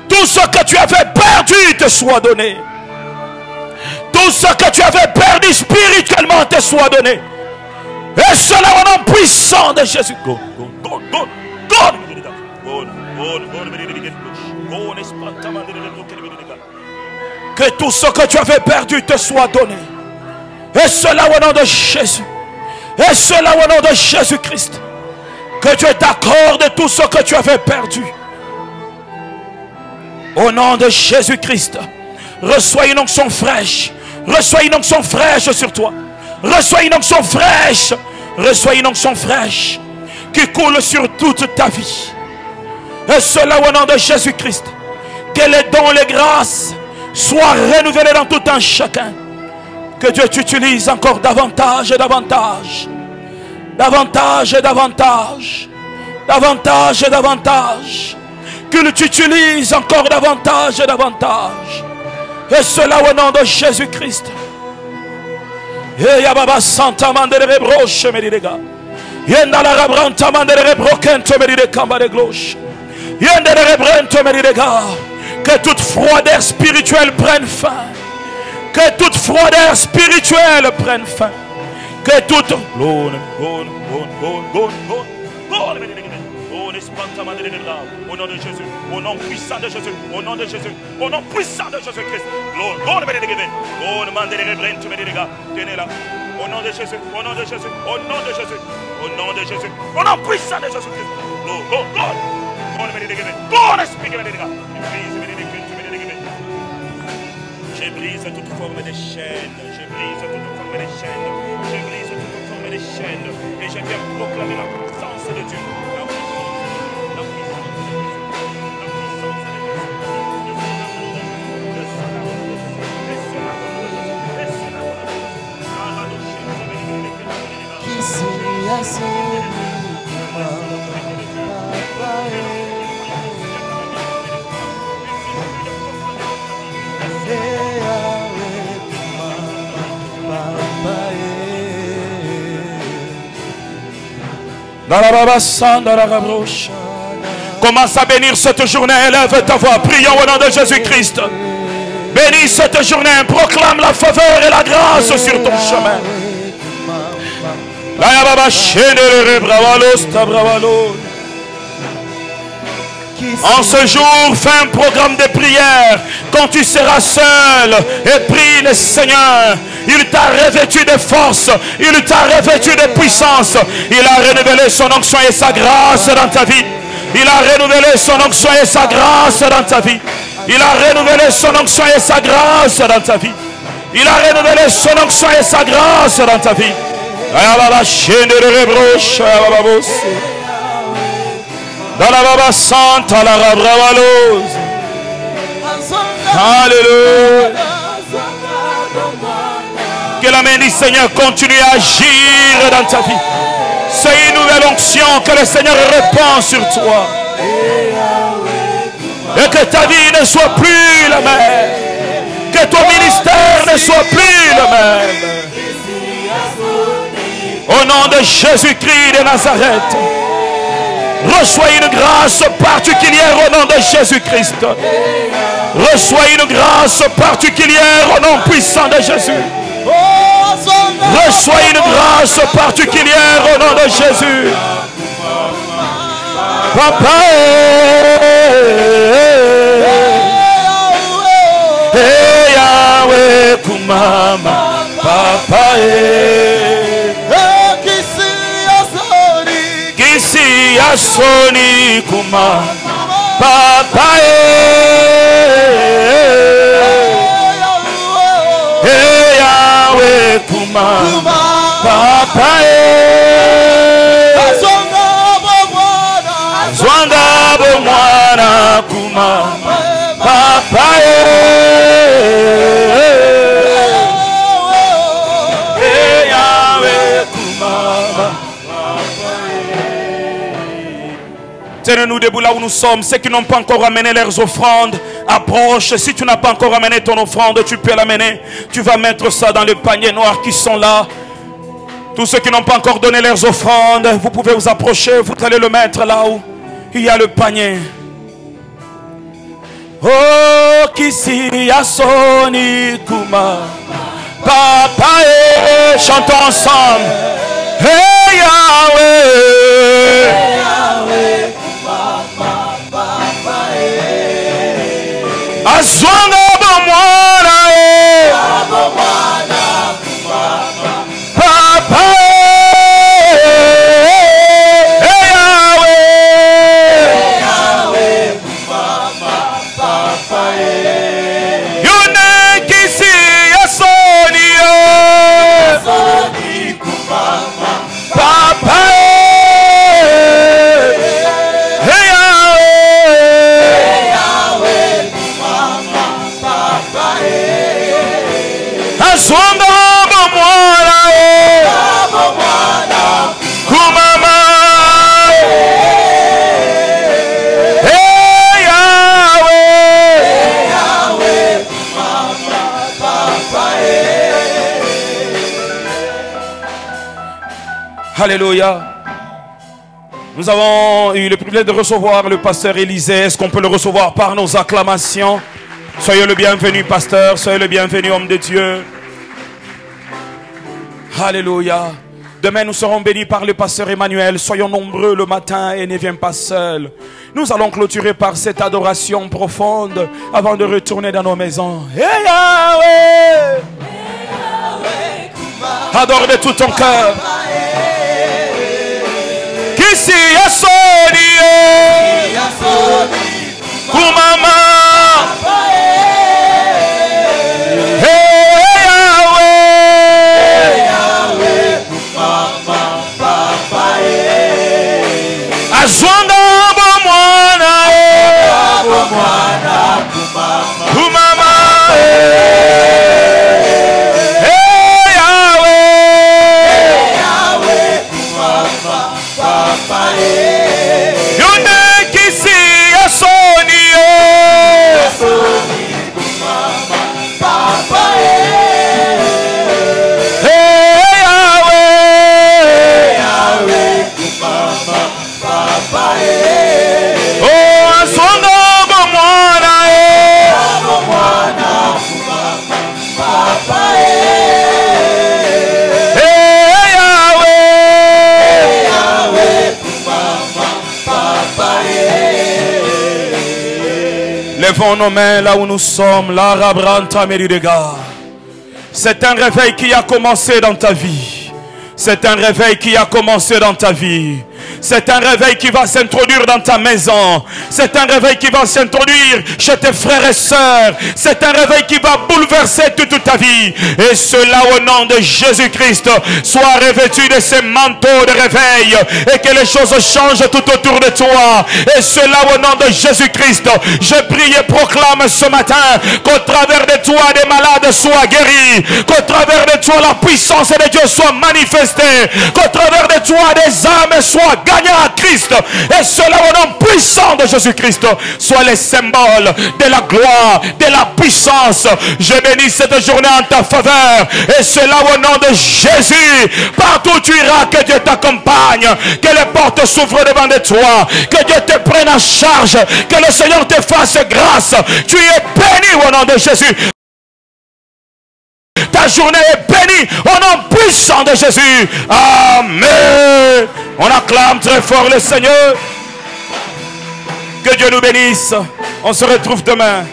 Tout ce que tu avais perdu te soit donné. Tout ce que tu avais perdu spirituellement te soit donné. Et cela au nom puissant de Jésus. Que tout ce que tu avais perdu te soit donné. Et cela au nom de Jésus. Et cela au nom de Jésus-Christ. Que Dieu t'accorde tout ce que tu avais perdu. Au nom de Jésus-Christ. Reçois une onction fraîche. Reçois une onction fraîche sur toi. Reçois une onction fraîche. Reçois une onction fraîche qui coule sur toute ta vie. Et cela au nom de Jésus-Christ. Que les dons, les grâces soient renouvelés dans tout un chacun. Que Dieu t'utilise encore davantage et davantage. Davantage et davantage. Davantage et davantage. Qu'il t'utilise encore davantage et davantage. Et cela au nom de Jésus-Christ. Et Yababa Santa Mandere Broche Meridega. Yenda la Rabranta Mandere Brokento Meridega de Gloche. Yenda la Rabranta Meridega. Que toute froideur spirituelle prenne fin. Que toute froideur spirituelle prenne fin. Que toute au nom de Jésus, au nom puissant de Jésus, au nom de Jésus, au nom puissant de Jésus-Christ. Tenez-la. Au nom de Jésus, au nom de Jésus, au nom de Jésus, au nom de Jésus, au nom puissant de Jésus-Christ. Je brise toute forme de chaîne. Je brise toute forme de chaîne. Je brise toute forme de chaîne. Et je viens proclamer la puissance de Dieu. La puissance de Dieu. Qui seria sem Commence à bénir cette journée. Élève ta voix. Prions au nom de Jésus-Christ. Bénis cette journée. Proclame la faveur et la grâce sur ton chemin. En ce jour, fais un programme de prière. Quand tu seras seul et prie le Seigneur, il t'a revêtu de force, il t'a revêtu de puissance. Il a renouvelé son onction et sa grâce dans ta vie. Il a renouvelé son onction et sa grâce dans ta vie. Il a renouvelé son onction et sa grâce dans ta vie. Il a renouvelé son onction et sa grâce dans ta vie. Alléluia. Que la main du Seigneur continue à agir dans ta vie. C'est une nouvelle onction que le Seigneur répand sur toi. Et que ta vie ne soit plus la même. Que ton ministère ne soit plus le même. Au nom de Jésus-Christ de Nazareth, reçois une grâce particulière au nom de Jésus-Christ. Reçois une grâce particulière au nom puissant de Jésus. Reçois une grâce particulière au nom de Jésus. Papa, Yahweh kumama, Papa, Kisi Yasoni kumama, Papa, Yahweh kumama, Papa, Zwanga bomwana kumama, Papa, Yahweh kumama. Tenez-nous debout là où nous sommes. Ceux qui n'ont pas encore amené leurs offrandes, approche. Si tu n'as pas encore amené ton offrande, tu peux l'amener. Tu vas mettre ça dans le panier noir qui sont là. Tous ceux qui n'ont pas encore donné leurs offrandes, vous pouvez vous approcher. Vous allez le mettre là où il y a le panier. Oh, Kisi Yasoni Kuma, Papa, chantons ensemble. Hey Yahweh, Azwanga bomwana, Papa, hey Yahweh, Yune Kisi Yasoni, Papa, hey Yahweh, Azwanga bomwana, kumama, hey Yahweh, Alléluia. Nous avons eu le privilège de recevoir le pasteur Élisée. Est-ce qu'on peut le recevoir par nos acclamations? Soyez le bienvenu, pasteur. Soyez le bienvenu, homme de Dieu. Alléluia. Demain, nous serons bénis par le pasteur Emmanuel. Soyons nombreux le matin et ne viens pas seul. Nous allons clôturer par cette adoration profonde avant de retourner dans nos maisons. Hey Yahweh, adore de tout ton cœur. Kisi Yasoni, Kumama, hey Yahweh, Azwanga bomwana, Kumama, hey Yahweh, Yune Kisi Yasoni, Élevons nos mains là où nous sommes. La Rabranta Meridega. C'est un réveil qui a commencé dans ta vie. C'est un réveil qui a commencé dans ta vie. C'est un réveil qui va s'introduire dans ta maison. C'est un réveil qui va s'introduire chez tes frères et sœurs. C'est un réveil qui va bouleverser toute ta vie. Et cela au nom de Jésus-Christ. Sois revêtu de ces manteaux de réveil. Et que les choses changent tout autour de toi. Et cela au nom de Jésus-Christ. Je prie et proclame ce matin qu'au travers de toi des malades soient guéris. Qu'au travers de toi la puissance de Dieu soit manifestée. Qu'au travers de toi des âmes soient gagnant à Christ, et cela au nom puissant de Jésus-Christ. Soit les symboles de la gloire, de la puissance. Je bénis cette journée en ta faveur, et cela au nom de Jésus. Partout où tu iras, que Dieu t'accompagne, que les portes s'ouvrent devant de toi, que Dieu te prenne en charge, que le Seigneur te fasse grâce. Tu es béni au nom de Jésus. Ta journée est bénie au nom puissant de Jésus. Amen. On acclame très fort le Seigneur. Que Dieu nous bénisse. On se retrouve demain.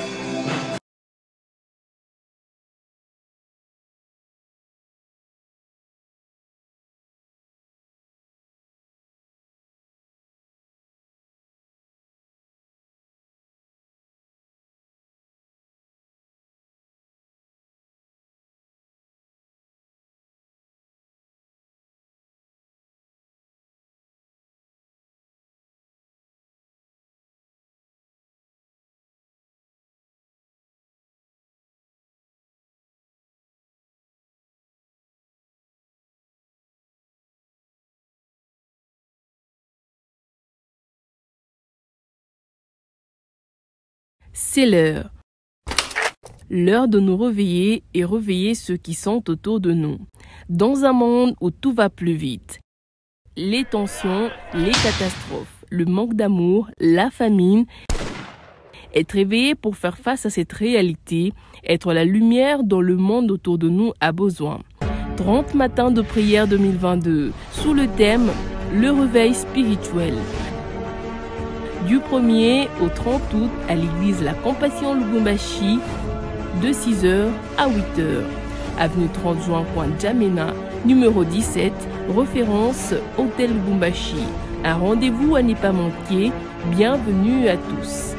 C'est l'heure. L'heure de nous réveiller et réveiller ceux qui sont autour de nous. Dans un monde où tout va plus vite. Les tensions, les catastrophes, le manque d'amour, la famine. Être réveillé pour faire face à cette réalité, être la lumière dont le monde autour de nous a besoin. 30 matins de prière 2022, sous le thème « Le réveil spirituel ». Du 1er au 30 août à l'église La Compassion Lubumbashi, de 6h à 8h. Avenue 30 juin, coin Djamena, numéro 17, référence Hôtel Lubumbashi. Un rendez-vous à ne pas manquer. Bienvenue à tous.